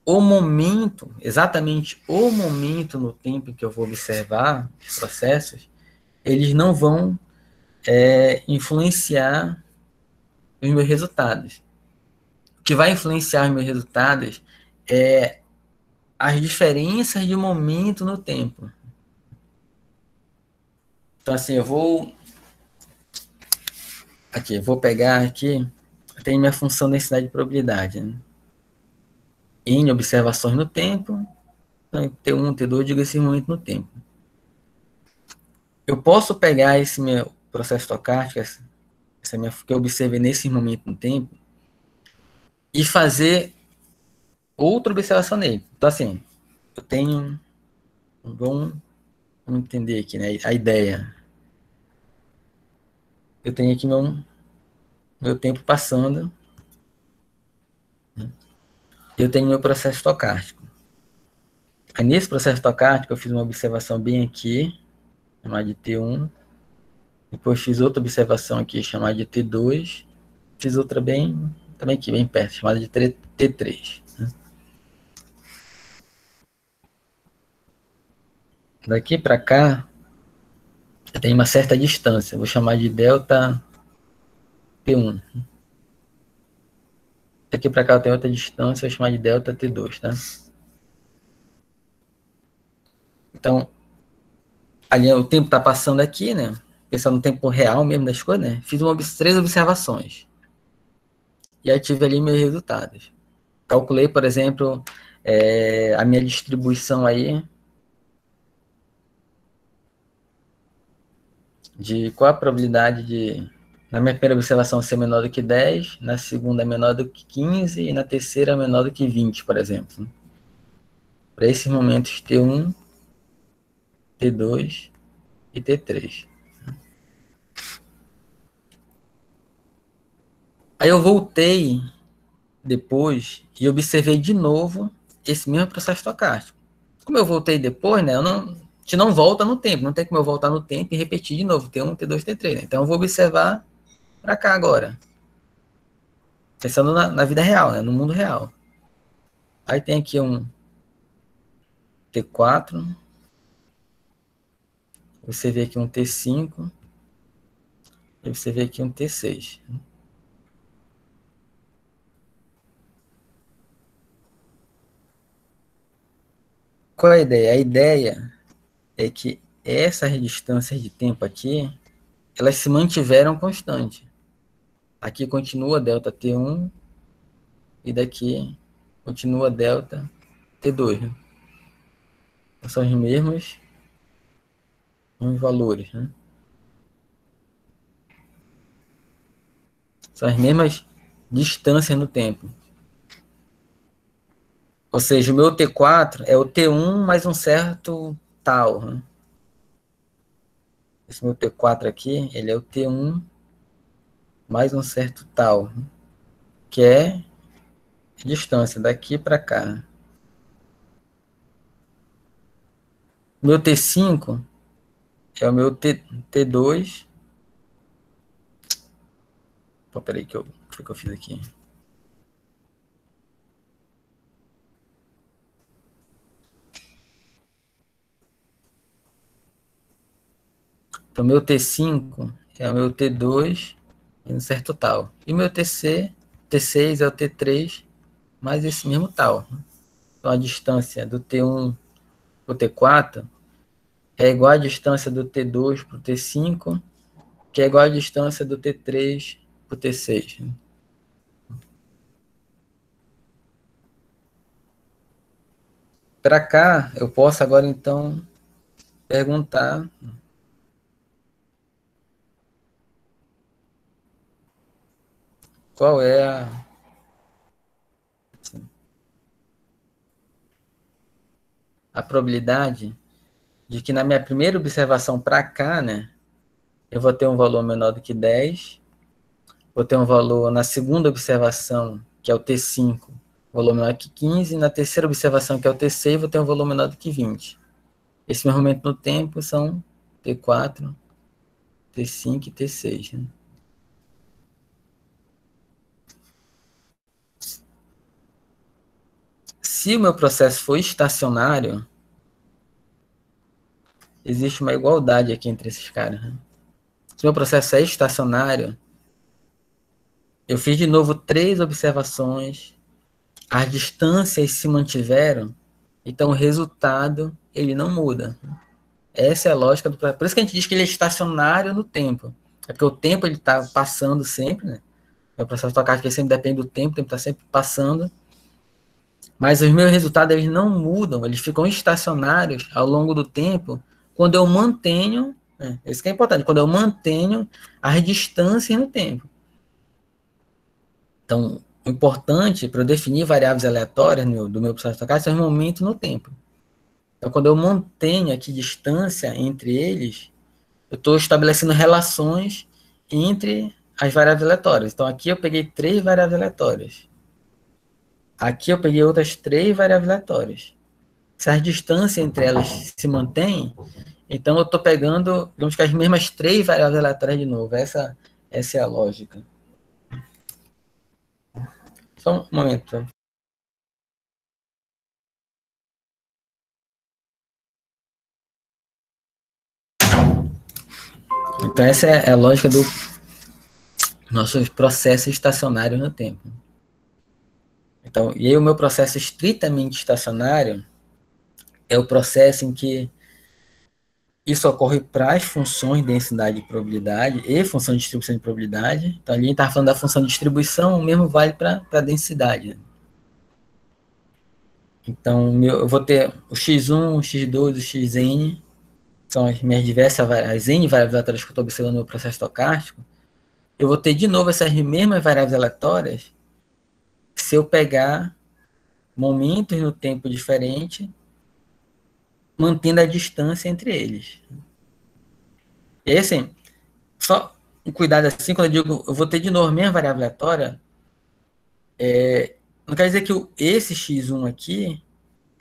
o momento, exatamente o momento no tempo em que eu vou observar os processos, eles não vão influenciar os meus resultados. O que vai influenciar os meus resultados é as diferenças de momento no tempo. Então, assim, eu vou pegar aqui, tem minha função densidade de probabilidade, né? N observações no tempo, então, T1, T2, digo esse momento no tempo. Eu posso pegar esse meu processo estocástico, essa minha, que eu observei nesse momento no tempo, e fazer outra observação nele. Então, assim, eu tenho, vamos entender aqui, né, a ideia. Eu tenho aqui meu tempo passando, né, eu tenho meu processo estocástico. Aí, nesse processo estocástico, eu fiz uma observação bem aqui, chamada de T1, depois fiz outra observação aqui, chamada de T2, fiz outra também aqui, bem perto, chamada de T3. Né. Daqui para cá, tem uma certa distância, vou chamar de delta T1. Daqui para cá eu tenho outra distância, vou chamar de delta T2, tá? Então, ali o tempo está passando aqui, né? Pensando no tempo real mesmo das coisas, né? Fiz 3 observações. E aí tive ali meus resultados. Calculei, por exemplo, a minha distribuição aí de qual a probabilidade de, na minha primeira observação, ser menor do que 10, na segunda menor do que 15 e na terceira menor do que 20, por exemplo. Para esses momentos T1, T2 e T3. Aí eu voltei depois e observei de novo esse mesmo processo estocástico. Como eu voltei depois, né, a gente não volta no tempo, não tem como eu voltar no tempo e repetir de novo, T1, T2, T3. Né? Então eu vou observar para cá agora, pensando na vida real, né, no mundo real. Aí tem aqui um T4, você vê aqui um T5, e você vê aqui um T6. Qual é a ideia? A ideia é que essas distâncias de tempo aqui, elas se mantiveram constantes. Aqui continua delta T1 e daqui continua delta T2. Né? São os mesmos valores. Né? São as mesmas distâncias no tempo. Ou seja, o meu T4 é o T1 mais um certo tal. Né? Esse meu T4 aqui, ele é o T1 mais um certo tal, que é a distância daqui para cá. Meu T5 é o meu T2. Pô, peraí, o que eu fiz aqui? Então, meu T5 é o meu T2 em um certo tal. E meu T6 é o T3 mais esse mesmo tal. Então, a distância do T1 para o T4 é igual à distância do T2 para o T5, que é igual à distância do T3 para o T6. Para cá, eu posso agora, então, perguntar qual é a probabilidade de que na minha primeira observação para cá, né, eu vou ter um valor menor do que 10, vou ter um valor na segunda observação, que é o T5, valor menor que 15, e na terceira observação, que é o T6, vou ter um valor menor do que 20. Esse meu momento no tempo são T4, T5 e T6. Né? Se o meu processo for estacionário, existe uma igualdade aqui entre esses caras. Né? Se o meu processo é estacionário, eu fiz de novo 3 observações, as distâncias se mantiveram, então o resultado ele não muda. Essa é a lógica do processo. Por isso que a gente diz que ele é estacionário no tempo. É porque o tempo ele está passando sempre, né? O processo estocástico sempre depende do tempo, o tempo está sempre passando. Mas os meus resultados eles não mudam, eles ficam estacionários ao longo do tempo quando eu mantenho, né? Isso que é importante, quando eu mantenho as distâncias no tempo. Então, o importante para eu definir variáveis aleatórias do meu processo estocástico é os momentos no tempo. Então, quando eu mantenho aqui distância entre eles, eu estou estabelecendo relações entre as variáveis aleatórias. Então, aqui eu peguei 3 variáveis aleatórias. Aqui eu peguei outras 3 variáveis aleatórias. Se as distâncias entre elas se mantêm, então eu estou pegando, digamos que as mesmas 3 variáveis aleatórias de novo. Essa é a lógica. Só um momento. Então essa é a lógica do nosso processo estacionário no tempo. Então, e aí o meu processo estritamente estacionário é o processo em que isso ocorre para as funções de densidade e probabilidade e função de distribuição de probabilidade. Então, ali a gente está falando da função de distribuição, o mesmo vale para a densidade. Então, eu vou ter o x1, o x2, o xn, são as minhas diversas as n variáveis aleatórias que eu estou observando no processo estocástico. Eu vou ter de novo essas mesmas variáveis aleatórias se eu pegar momentos no tempo diferente, mantendo a distância entre eles. E aí, assim, só um cuidado assim, quando eu digo eu vou ter de novo a mesma variável aleatória, não quer dizer que esse x1 aqui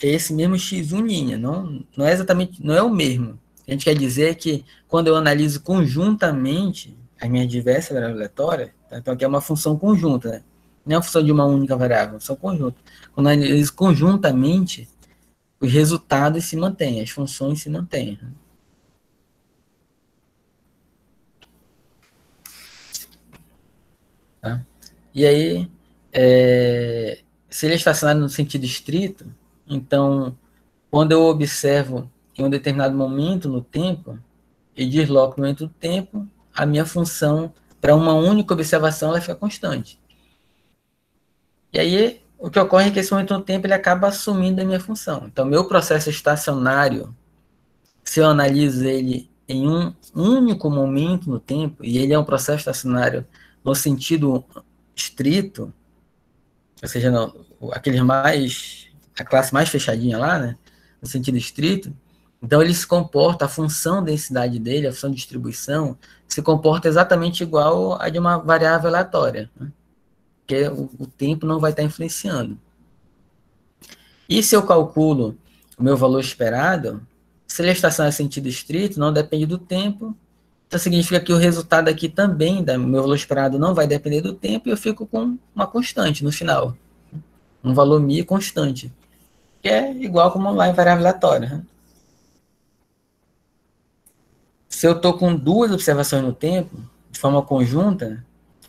é esse mesmo x1', não é exatamente, não é o mesmo. A gente quer dizer que quando eu analiso conjuntamente as minhas diversas variáveis aleatórias, tá? Então aqui é uma função conjunta, né? Não é uma função de uma única variável, é uma função conjunta. Quando eu analiso conjuntamente, os resultados se mantêm, as funções se mantêm. Né? Tá? E aí, se ele é estacionário no sentido estrito, então, quando eu observo em um determinado momento no tempo, e desloco no momento do tempo, a minha função, para uma única observação, ela fica constante. E aí, o que ocorre é que esse momento no tempo ele acaba assumindo a minha função. Então, meu processo estacionário, se eu analiso ele em um único momento no tempo, e ele é um processo estacionário no sentido estrito, ou seja, aqueles mais, a classe mais fechadinha lá, né, no sentido estrito, então ele se comporta, a função densidade dele, a função de distribuição, se comporta exatamente igual a de uma variável aleatória, né, porque o tempo não vai estar influenciando. E se eu calculo o meu valor esperado, se ele é estacionário em sentido estrito, não depende do tempo, então significa que o resultado aqui também, do meu valor esperado, não vai depender do tempo, e eu fico com uma constante no final. Um valor μ constante, que é igual como lá em variável aleatória. Né? Se eu estou com 2 observações no tempo, de forma conjunta,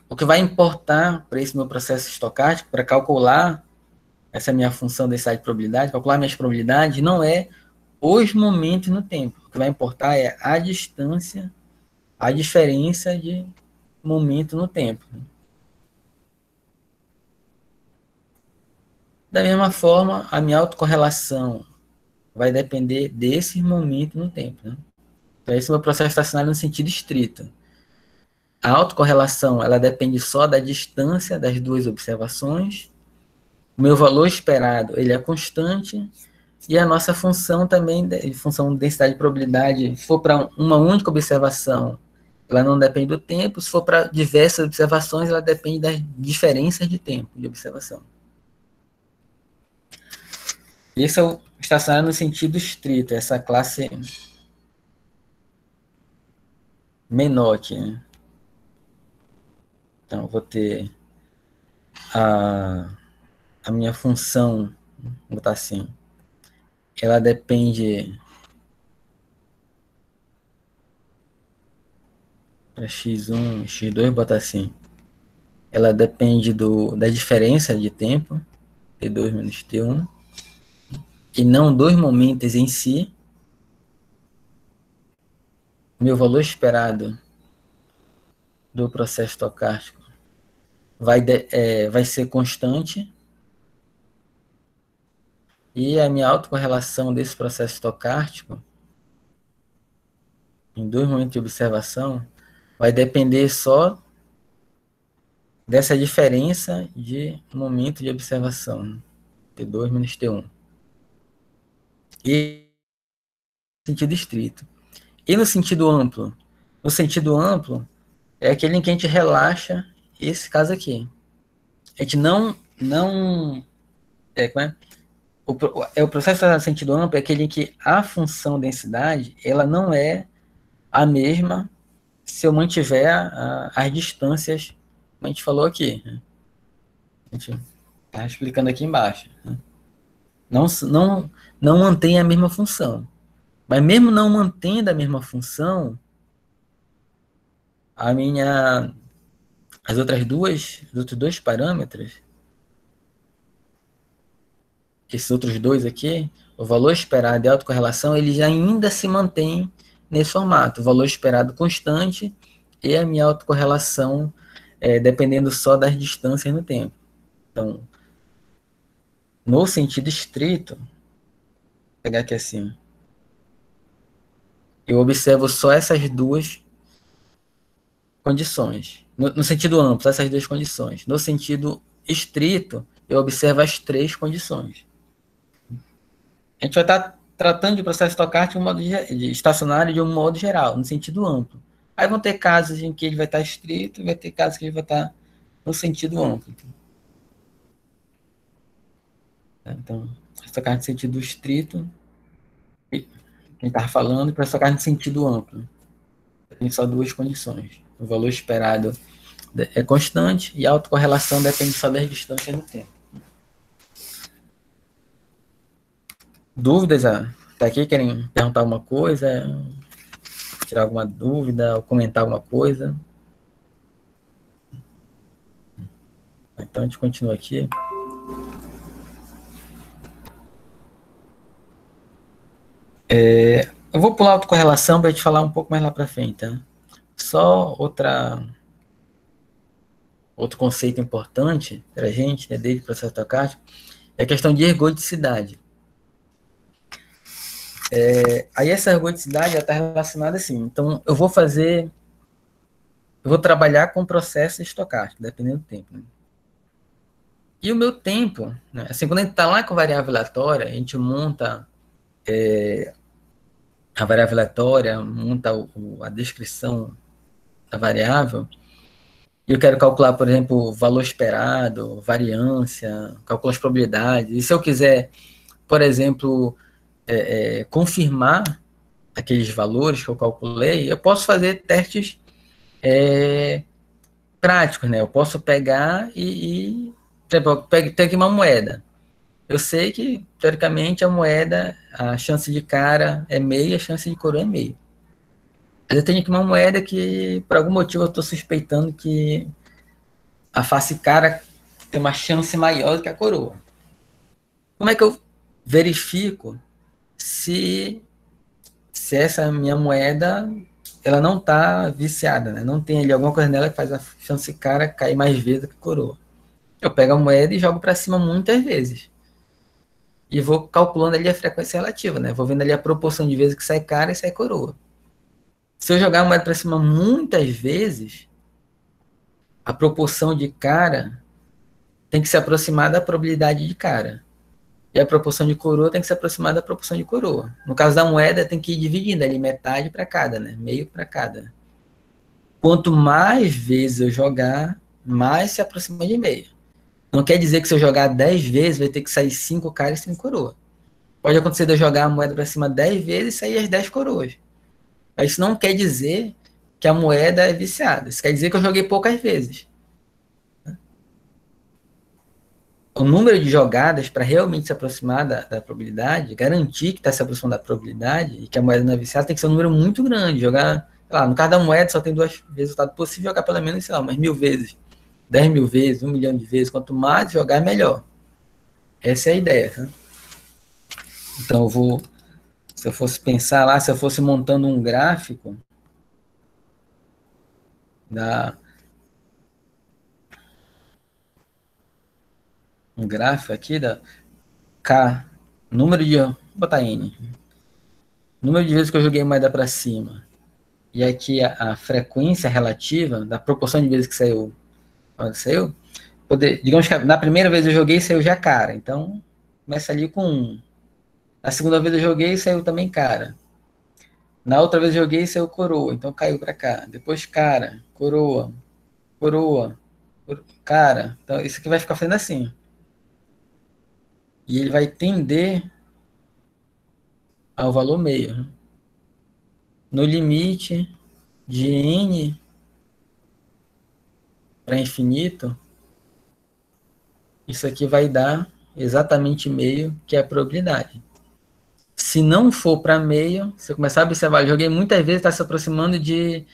o que vai importar para esse meu processo estocástico, para calcular essa minha função densidade de probabilidade, calcular minhas probabilidades, não é os momentos no tempo. O que vai importar é a distância, a diferença de momento no tempo. Da mesma forma, a minha autocorrelação vai depender desse momento no tempo. Né? Então, esse é o meu processo estacionário no sentido estrito. A autocorrelação ela depende só da distância das 2 observações. O meu valor esperado ele é constante. E a nossa função também, função de densidade de probabilidade, se for para uma única observação, ela não depende do tempo. Se for para diversas observações, ela depende das diferenças de tempo de observação. Esse é o estacionário no sentido estrito, essa classe menor aqui, né? Então, eu vou ter a minha função, vou botar assim, ela depende para x1, x2, vou botar assim, ela depende da diferença de tempo, t2 menos t1, e não dos momentos em si. Meu valor esperado do processo estocástico vai ser constante, e a minha autocorrelação desse processo estocástico em dois momentos de observação vai depender só dessa diferença de momento de observação, T2 menos T1. E no sentido estrito. E no sentido amplo? No sentido amplo, é aquele em que a gente relaxa esse caso aqui. A gente não o processo de sentido amplo é aquele em que a função densidade ela não é a mesma se eu mantiver as distâncias, como a gente falou aqui. Né? A gente está explicando aqui embaixo. Né? Não mantém a mesma função. Mas mesmo não mantendo a mesma função, os outros dois parâmetros, esses outros dois aqui, o valor esperado e a autocorrelação, eles ainda se mantêm nesse formato. O valor esperado constante e a minha autocorrelação dependendo só das distâncias no tempo. Então, no sentido estrito, vou pegar aqui assim, eu observo só essas duas condições. No sentido amplo, essas duas condições. No sentido estrito, eu observo as três condições. A gente vai estar tratando de processo estocástico de estacionário de um modo geral, no sentido amplo. Aí vão ter casos em que ele vai estar estrito e vai ter casos que ele vai estar no sentido amplo. Então, estocástico no sentido estrito, quem estava falando, para estocástico no sentido amplo. Tem só duas condições. O valor esperado é constante e a autocorrelação depende só das distâncias no tempo. Dúvidas? Até aqui querem perguntar alguma coisa? Tirar alguma dúvida ou comentar alguma coisa? Então a gente continua aqui. Eu vou pular a autocorrelação para a gente falar um pouco mais lá para frente. Tá? Só outro conceito importante para a gente, né, desde o processo estocástico, é a questão de ergodicidade. Aí essa ergodicidade está relacionada assim. Então, eu vou trabalhar com processo estocástico, dependendo do tempo. Né? E o meu tempo, né, assim, quando a gente está lá com variável aleatória, a gente monta a variável aleatória, monta a descrição da variável, e eu quero calcular, por exemplo, o valor esperado, variância, calculo as probabilidades. E se eu quiser, por exemplo, confirmar aqueles valores que eu calculei, eu posso fazer testes práticos, né? Eu posso pegar por exemplo, eu tenho aqui uma moeda. Eu sei que, teoricamente, a moeda, a chance de cara é meia, a chance de coroa é meia. Mas eu tenho aqui uma moeda que, por algum motivo, eu estou suspeitando que a face cara tem uma chance maior do que a coroa. Como é que eu verifico se essa minha moeda ela não está viciada, né? Não tem ali alguma coisa nela que faz a chance cara cair mais vezes do que a coroa. Eu pego a moeda e jogo para cima muitas vezes. E vou calculando ali a frequência relativa, né? Vou vendo ali a proporção de vezes que sai cara e sai coroa. Se eu jogar a moeda para cima muitas vezes, a proporção de cara tem que se aproximar da probabilidade de cara. E a proporção de coroa tem que se aproximar da proporção de coroa. No caso da moeda, tem que ir dividindo ali, metade para cada, né? Meio para cada. Quanto mais vezes eu jogar, mais se aproxima de meio. Não quer dizer que se eu jogar 10 vezes, vai ter que sair 5 caras e 5 coroas. Pode acontecer de eu jogar a moeda para cima 10 vezes e sair as 10 coroas. Mas isso não quer dizer que a moeda é viciada. Isso quer dizer que eu joguei poucas vezes. O número de jogadas para realmente se aproximar da probabilidade, garantir que está se aproximando da probabilidade e que a moeda não é viciada, tem que ser um número muito grande. Jogar, sei lá, no caso da moeda só tem 2 resultados possíveis, jogar pelo menos, sei lá, umas 1000 vezes, 10.000 vezes, 1 milhão de vezes. Quanto mais jogar, melhor. Essa é a ideia. Tá? Então, se eu fosse pensar lá, se eu fosse montando um gráfico um gráfico aqui da K, número de, vou botar N, número de vezes que eu joguei moeda para cima, e aqui a frequência relativa da proporção de vezes que saiu, digamos que na primeira vez eu joguei, saiu já cara, então começa ali com 1. Na segunda vez eu joguei, saiu também cara. Na outra vez eu joguei, saiu coroa, então caiu para cá. Depois cara, coroa, coroa, cara. Então isso aqui vai ficar fazendo assim. E ele vai tender ao valor meio. No limite de n para infinito, isso aqui vai dar exatamente meio, que é a probabilidade. Se não for para meio, você começar a observar, eu joguei muitas vezes, está se aproximando de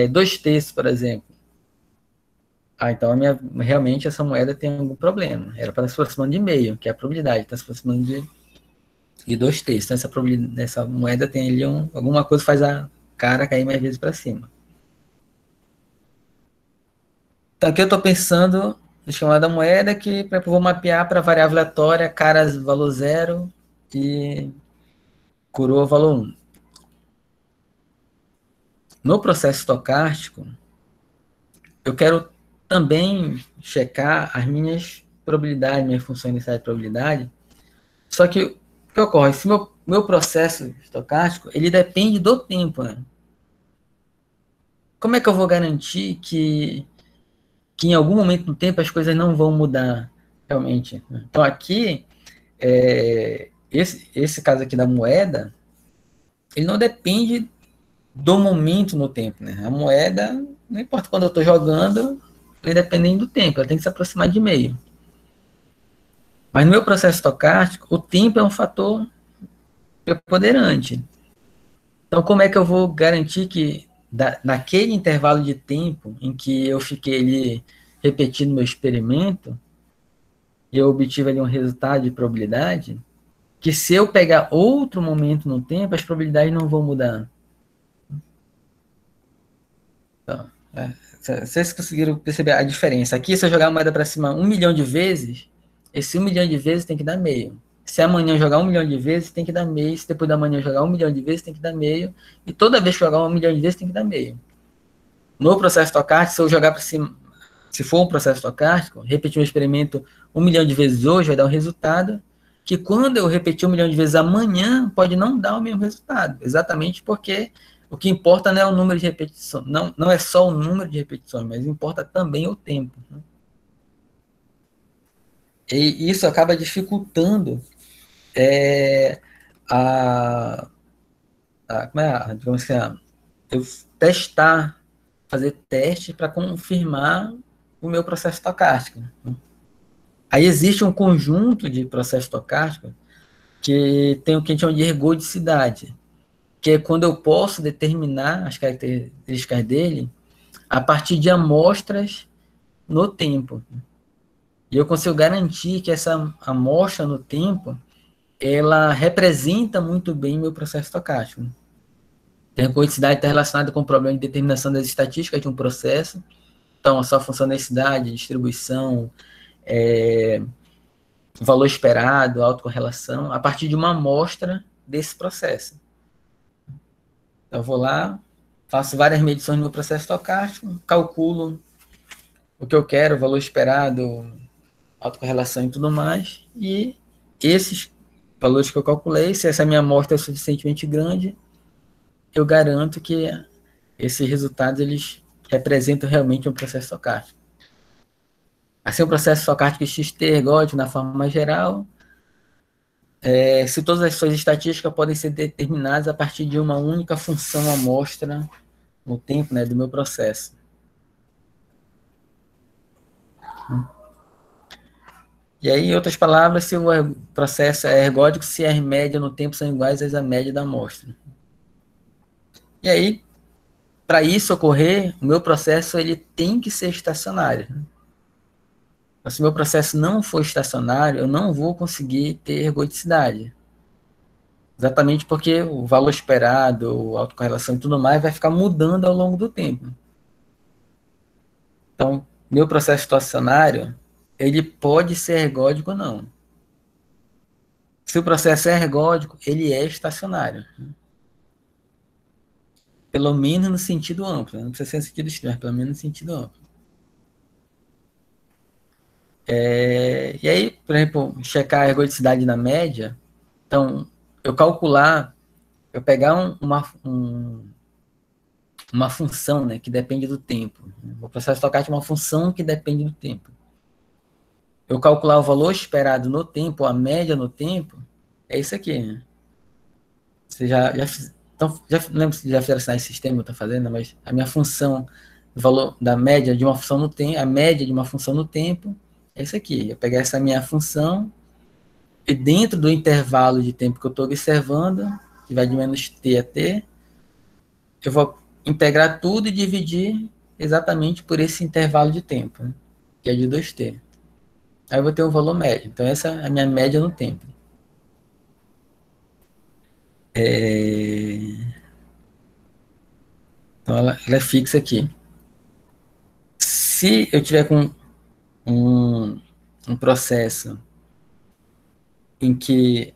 2/3, por exemplo. Então realmente essa moeda tem algum problema. Era para se aproximando de meio, que é a probabilidade, está se aproximando de 2/3. Então essa moeda tem ali alguma coisa que faz a cara cair mais vezes para cima. Então aqui eu estou pensando no chamado da moeda que eu vou mapear para variável aleatória, caras valor 0 e coroa valor 1. No processo estocástico, eu quero também checar as minhas probabilidades, minhas funções iniciais de probabilidade. Só que o que ocorre? Se meu processo estocástico, ele depende do tempo, né? Como é que eu vou garantir que em algum momento do tempo as coisas não vão mudar realmente? Então aqui, esse caso aqui da moeda, ele não depende do momento no tempo, né? A moeda, não importa quando eu estou jogando, ele depende do tempo, ela tem que se aproximar de meio. Mas no meu processo estocástico, o tempo é um fator preponderante. Então, como é que eu vou garantir que naquele intervalo de tempo em que eu fiquei ali repetindo meu experimento, eu obtive ali um resultado de probabilidade, que se eu pegar outro momento no tempo, as probabilidades não vão mudar. Então, vocês conseguiram perceber a diferença? Aqui, se eu jogar a moeda para cima 1 milhão de vezes, esse 1 milhão de vezes tem que dar meio. Se amanhã jogar 1 milhão de vezes, tem que dar meio. Se depois da manhã jogar 1 milhão de vezes, tem que dar meio. E toda vez que jogar 1 milhão de vezes, tem que dar meio. No processo estocástico, se eu jogar para cima, se for um processo estocástico, repetir um experimento 1 milhão de vezes hoje, vai dar um resultado que quando eu repetir 1 milhão de vezes amanhã, pode não dar o mesmo resultado. Exatamente porque o que importa não é o número de repetições, não é só o número de repetições, mas importa também o tempo. Né? E isso acaba dificultando digamos assim, eu testar, fazer teste para confirmar o meu processo estocástico. Né? Aí existe um conjunto de processos estocásticos que tem o que a gente chama de ergodicidade, que é quando eu posso determinar as características dele a partir de amostras no tempo. E eu consigo garantir que essa amostra no tempo, ela representa muito bem meu processo estocástico. A ergodicidade está relacionada com o problema de determinação das estatísticas de um processo. Então, a sua função de densidade, distribuição, valor esperado, autocorrelação, a partir de uma amostra desse processo. Então, eu vou lá, faço várias medições no meu processo estocástico, calculo o que eu quero, o valor esperado, autocorrelação e tudo mais, e esses valores que eu calculei, se essa minha amostra é suficientemente grande, eu garanto que esses resultados eles representam realmente um processo estocástico. Assim, o processo estocástico XT ergódico, na forma geral, se todas as suas estatísticas podem ser determinadas a partir de uma única função amostra no tempo, né, do meu processo. E aí, em outras palavras, se o processo é ergódico, se as médias no tempo são iguais às média da amostra. E aí, para isso ocorrer, o meu processo ele tem que ser estacionário. Se o meu processo não for estacionário, eu não vou conseguir ter ergodicidade. Exatamente porque o valor esperado, a autocorrelação e tudo mais vai ficar mudando ao longo do tempo. Então, meu processo estacionário, ele pode ser ergódico ou não. Se o processo é ergódico, ele é estacionário. Pelo menos no sentido amplo. Não precisa ser no sentido extremo, pelo menos no sentido amplo. E aí, por exemplo, checar a ergodicidade na média. Então, eu calcular, eu pegar uma função, né, que depende do tempo. O processo estocástico é uma função que depende do tempo. Eu calcular o valor esperado no tempo, a média no tempo, é isso aqui. Né? Você já lembra se já fizeram esse sistema que eu estou fazendo, mas a minha função, o valor da média de uma função no tempo, a média de uma função no tempo, é isso aqui. Eu pegar essa minha função e dentro do intervalo de tempo que eu estou observando, que vai de menos t a t, eu vou integrar tudo e dividir exatamente por esse intervalo de tempo, né? Que é de 2t. Aí eu vou ter um valor médio. Então essa é a minha média no tempo. Então ela é fixa aqui. Se eu tiver com um processo em que...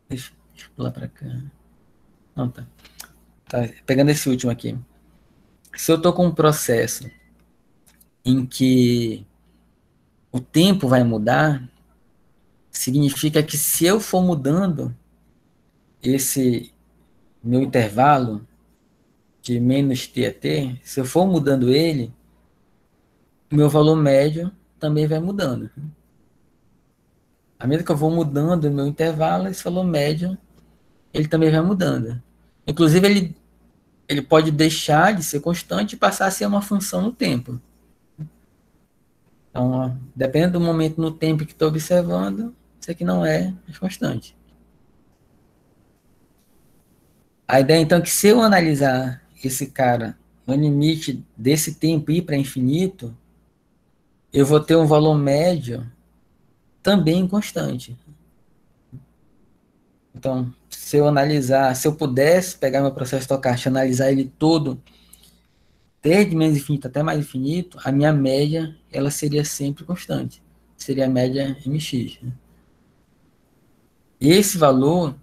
Deixa eu pular para cá. Não, tá. Pegando esse último aqui. Se eu estou com um processo em que o tempo vai mudar, significa que se eu for mudando esse meu intervalo de menos t a t, se eu for mudando ele, o meu valor médio também vai mudando. À medida que eu vou mudando o meu intervalo, esse valor médio ele também vai mudando. Inclusive, ele pode deixar de ser constante e passar a ser uma função no tempo. Então, dependendo do momento no tempo que estou observando, isso aqui não é constante. A ideia, então, é que se eu analisar esse cara no limite desse tempo ir para infinito, eu vou ter um valor médio também constante. Então, se eu analisar, se eu pudesse pegar meu processo estocástico e analisar ele todo, desde menos infinito até mais infinito, a minha média ela seria sempre constante. Seria a média mx. Né? E esse valor,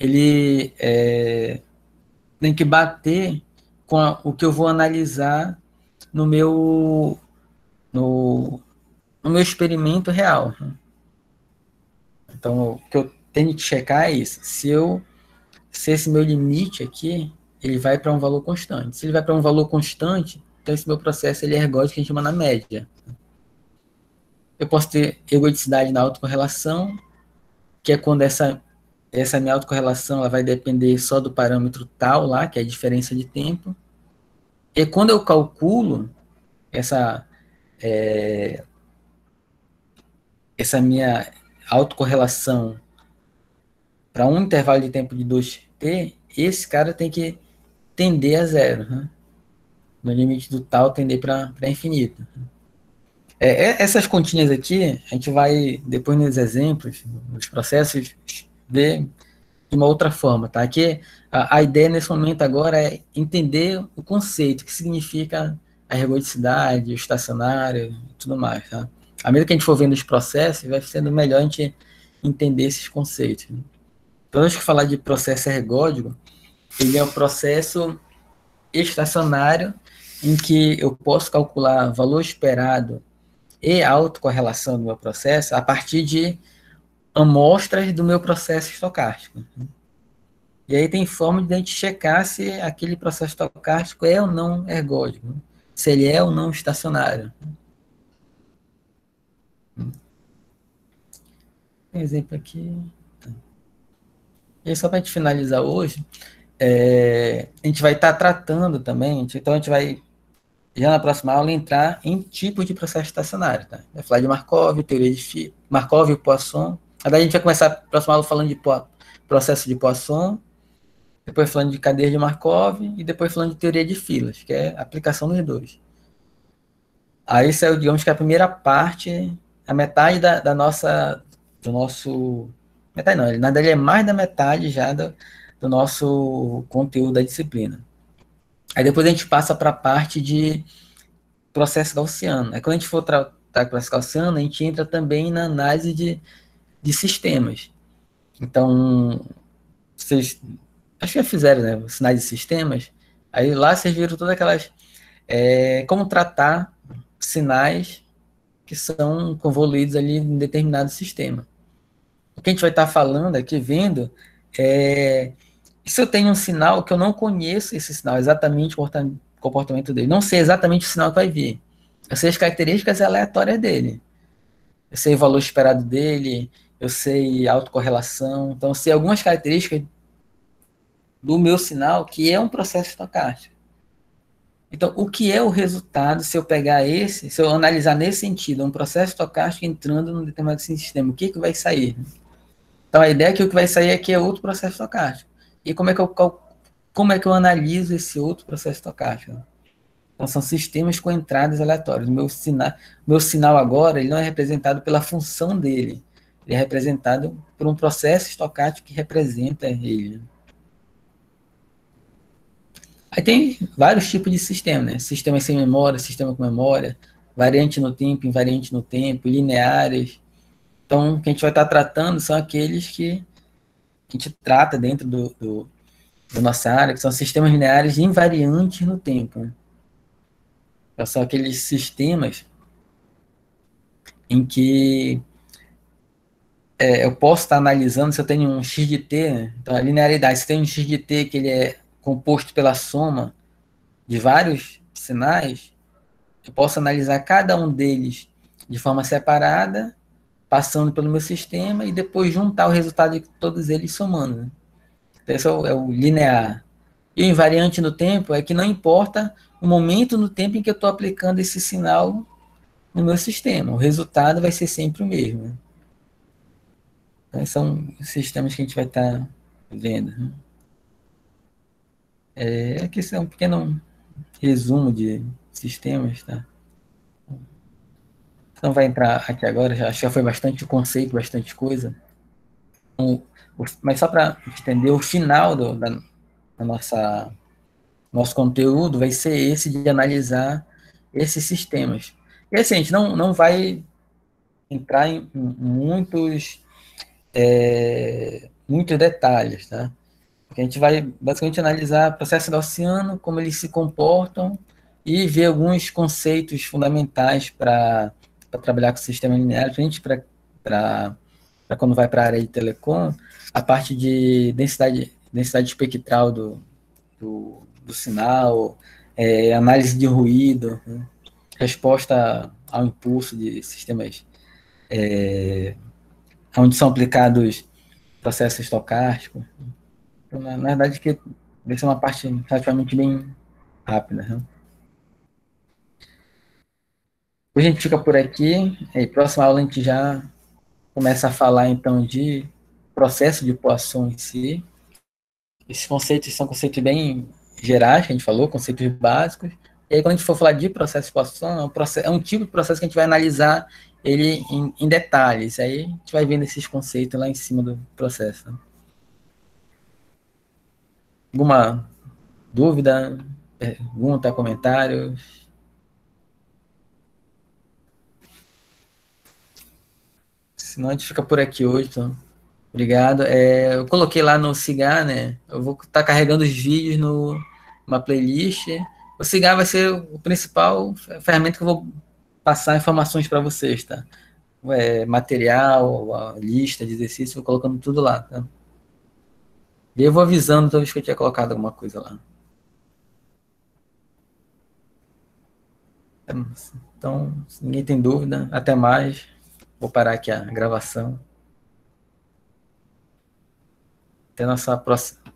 ele tem que bater com o que eu vou analisar no meu, no meu experimento real. Né? Então, o que eu tenho que checar é isso. Se esse meu limite aqui, ele vai para um valor constante. Se ele vai para um valor constante, então esse meu processo ele é ergódico, que a gente chama na média. Eu posso ter ergodicidade na autocorrelação, que é quando essa minha autocorrelação ela vai depender só do parâmetro tal lá, que é a diferença de tempo. E quando eu calculo essa minha autocorrelação para um intervalo de tempo de 2t, esse cara tem que tender a zero, né? No limite do tal tender para infinito. Essas continhas aqui, a gente vai, depois nos exemplos, nos processos, ver de uma outra forma, tá? Aqui, a ideia nesse momento agora é entender o conceito, que significa a ergodicidade, o estacionário e tudo mais, tá? À medida que a gente for vendo os processos, vai sendo melhor a gente entender esses conceitos. Né? Então, antes de falar de processo ergódico, ele é um processo estacionário em que eu posso calcular valor esperado e a autocorrelação do meu processo a partir de amostras do meu processo estocástico. E aí tem forma de a gente checar se aquele processo estocástico é ou não ergódico, se ele é ou não estacionário. Tem exemplo aqui. E aí, só para a gente finalizar hoje, a gente vai estar tratando também, então a gente vai, já na próxima aula, entrar em tipos de processo estacionário. Tá? Vai falar de Markov, teoria de Markov e Poisson. Daí a gente vai começar a próxima aula falando de processo de Poisson, depois falando de cadeia de Markov e depois falando de teoria de filas, que é a aplicação dos dois. Aí saiu, digamos que a primeira parte, a metade do nosso, metade não, na verdade é mais da metade já do nosso conteúdo da disciplina. Aí depois a gente passa para a parte de processo gaussiano. Aí quando a gente for tratar processo gaussiano, a gente entra também na análise de sistemas. Então, vocês acho que já fizeram, né, sinais de sistemas. Aí lá vocês viram todas aquelas como tratar sinais que são convoluídos ali em determinado sistema. O que a gente vai estar falando aqui, vendo, se eu tenho um sinal que eu não conheço esse sinal, exatamente o comportamento dele, não sei exatamente o sinal que vai vir, eu sei as características aleatórias dele, eu sei o valor esperado dele, eu sei a autocorrelação, então eu sei algumas características do meu sinal que é um processo estocástico. Então, o que é o resultado se eu pegar se eu analisar nesse sentido, um processo estocástico entrando num determinado sistema, o que vai sair? Então, a ideia é que o que vai sair aqui é outro processo estocástico. E como é que eu analiso esse outro processo estocástico? Então, são sistemas com entradas aleatórias. Meu sinal agora, ele não é representado pela função dele. Ele é representado por um processo estocástico que representa ele. Aí tem vários tipos de sistema, né? Sistema sem memória, sistema com memória, variante no tempo, invariante no tempo, lineares. Então, o que a gente vai estar tratando são aqueles que a gente trata dentro da nossa área, que são sistemas lineares invariantes no tempo. Né? Então, são aqueles sistemas em que eu posso estar analisando se eu tenho um x de t, né? Então, a linearidade, se tem um x de t que ele é composto pela soma de vários sinais, eu posso analisar cada um deles de forma separada, passando pelo meu sistema e depois juntar o resultado de todos eles somando. Né? Então, esse é o linear. E o invariante no tempo é que não importa o momento no tempo em que eu estou aplicando esse sinal no meu sistema, o resultado vai ser sempre o mesmo. Né? Então, são sistemas que a gente vai estar vendo. Né? Aqui é um pequeno resumo de sistemas, tá? Não vai entrar aqui agora, acho que já foi bastante conceito, bastante coisa. Então, mas só para entender, o final da nosso conteúdo vai ser esse de analisar esses sistemas. E assim, a gente não vai entrar em muitos detalhes, tá? Porque a gente vai basicamente analisar o processo gaussiano, como eles se comportam e ver alguns conceitos fundamentais para trabalhar com o sistema linear, para quando vai para a área de telecom, a parte de densidade espectral do sinal, análise de ruído, né? Resposta ao impulso de sistemas onde são aplicados processos estocásticos. Então, na verdade, que vai ser uma parte relativamente bem rápida. Né? Hoje a gente fica por aqui. E próxima aula a gente já começa a falar então de processo de Poisson em si. Esses conceitos são conceitos bem gerais, que a gente falou, conceitos básicos. E aí, quando a gente for falar de processo de Poisson, é um tipo de processo que a gente vai analisar ele em detalhes. Aí a gente vai vendo esses conceitos lá em cima do processo. Né? Alguma dúvida, pergunta, comentários? Senão a gente fica por aqui hoje. Então. Obrigado. Eu coloquei lá no Cigar, né? Eu vou estar carregando os vídeos numa playlist. O Cigar vai ser o principal ferramenta que eu vou passar informações para vocês, tá? material, a lista de exercícios, vou colocando tudo lá, tá? E aí eu vou avisando toda vez que eu tiver colocado alguma coisa lá. Então, se ninguém tem dúvida, até mais. Vou parar aqui a gravação. Até a nossa próxima.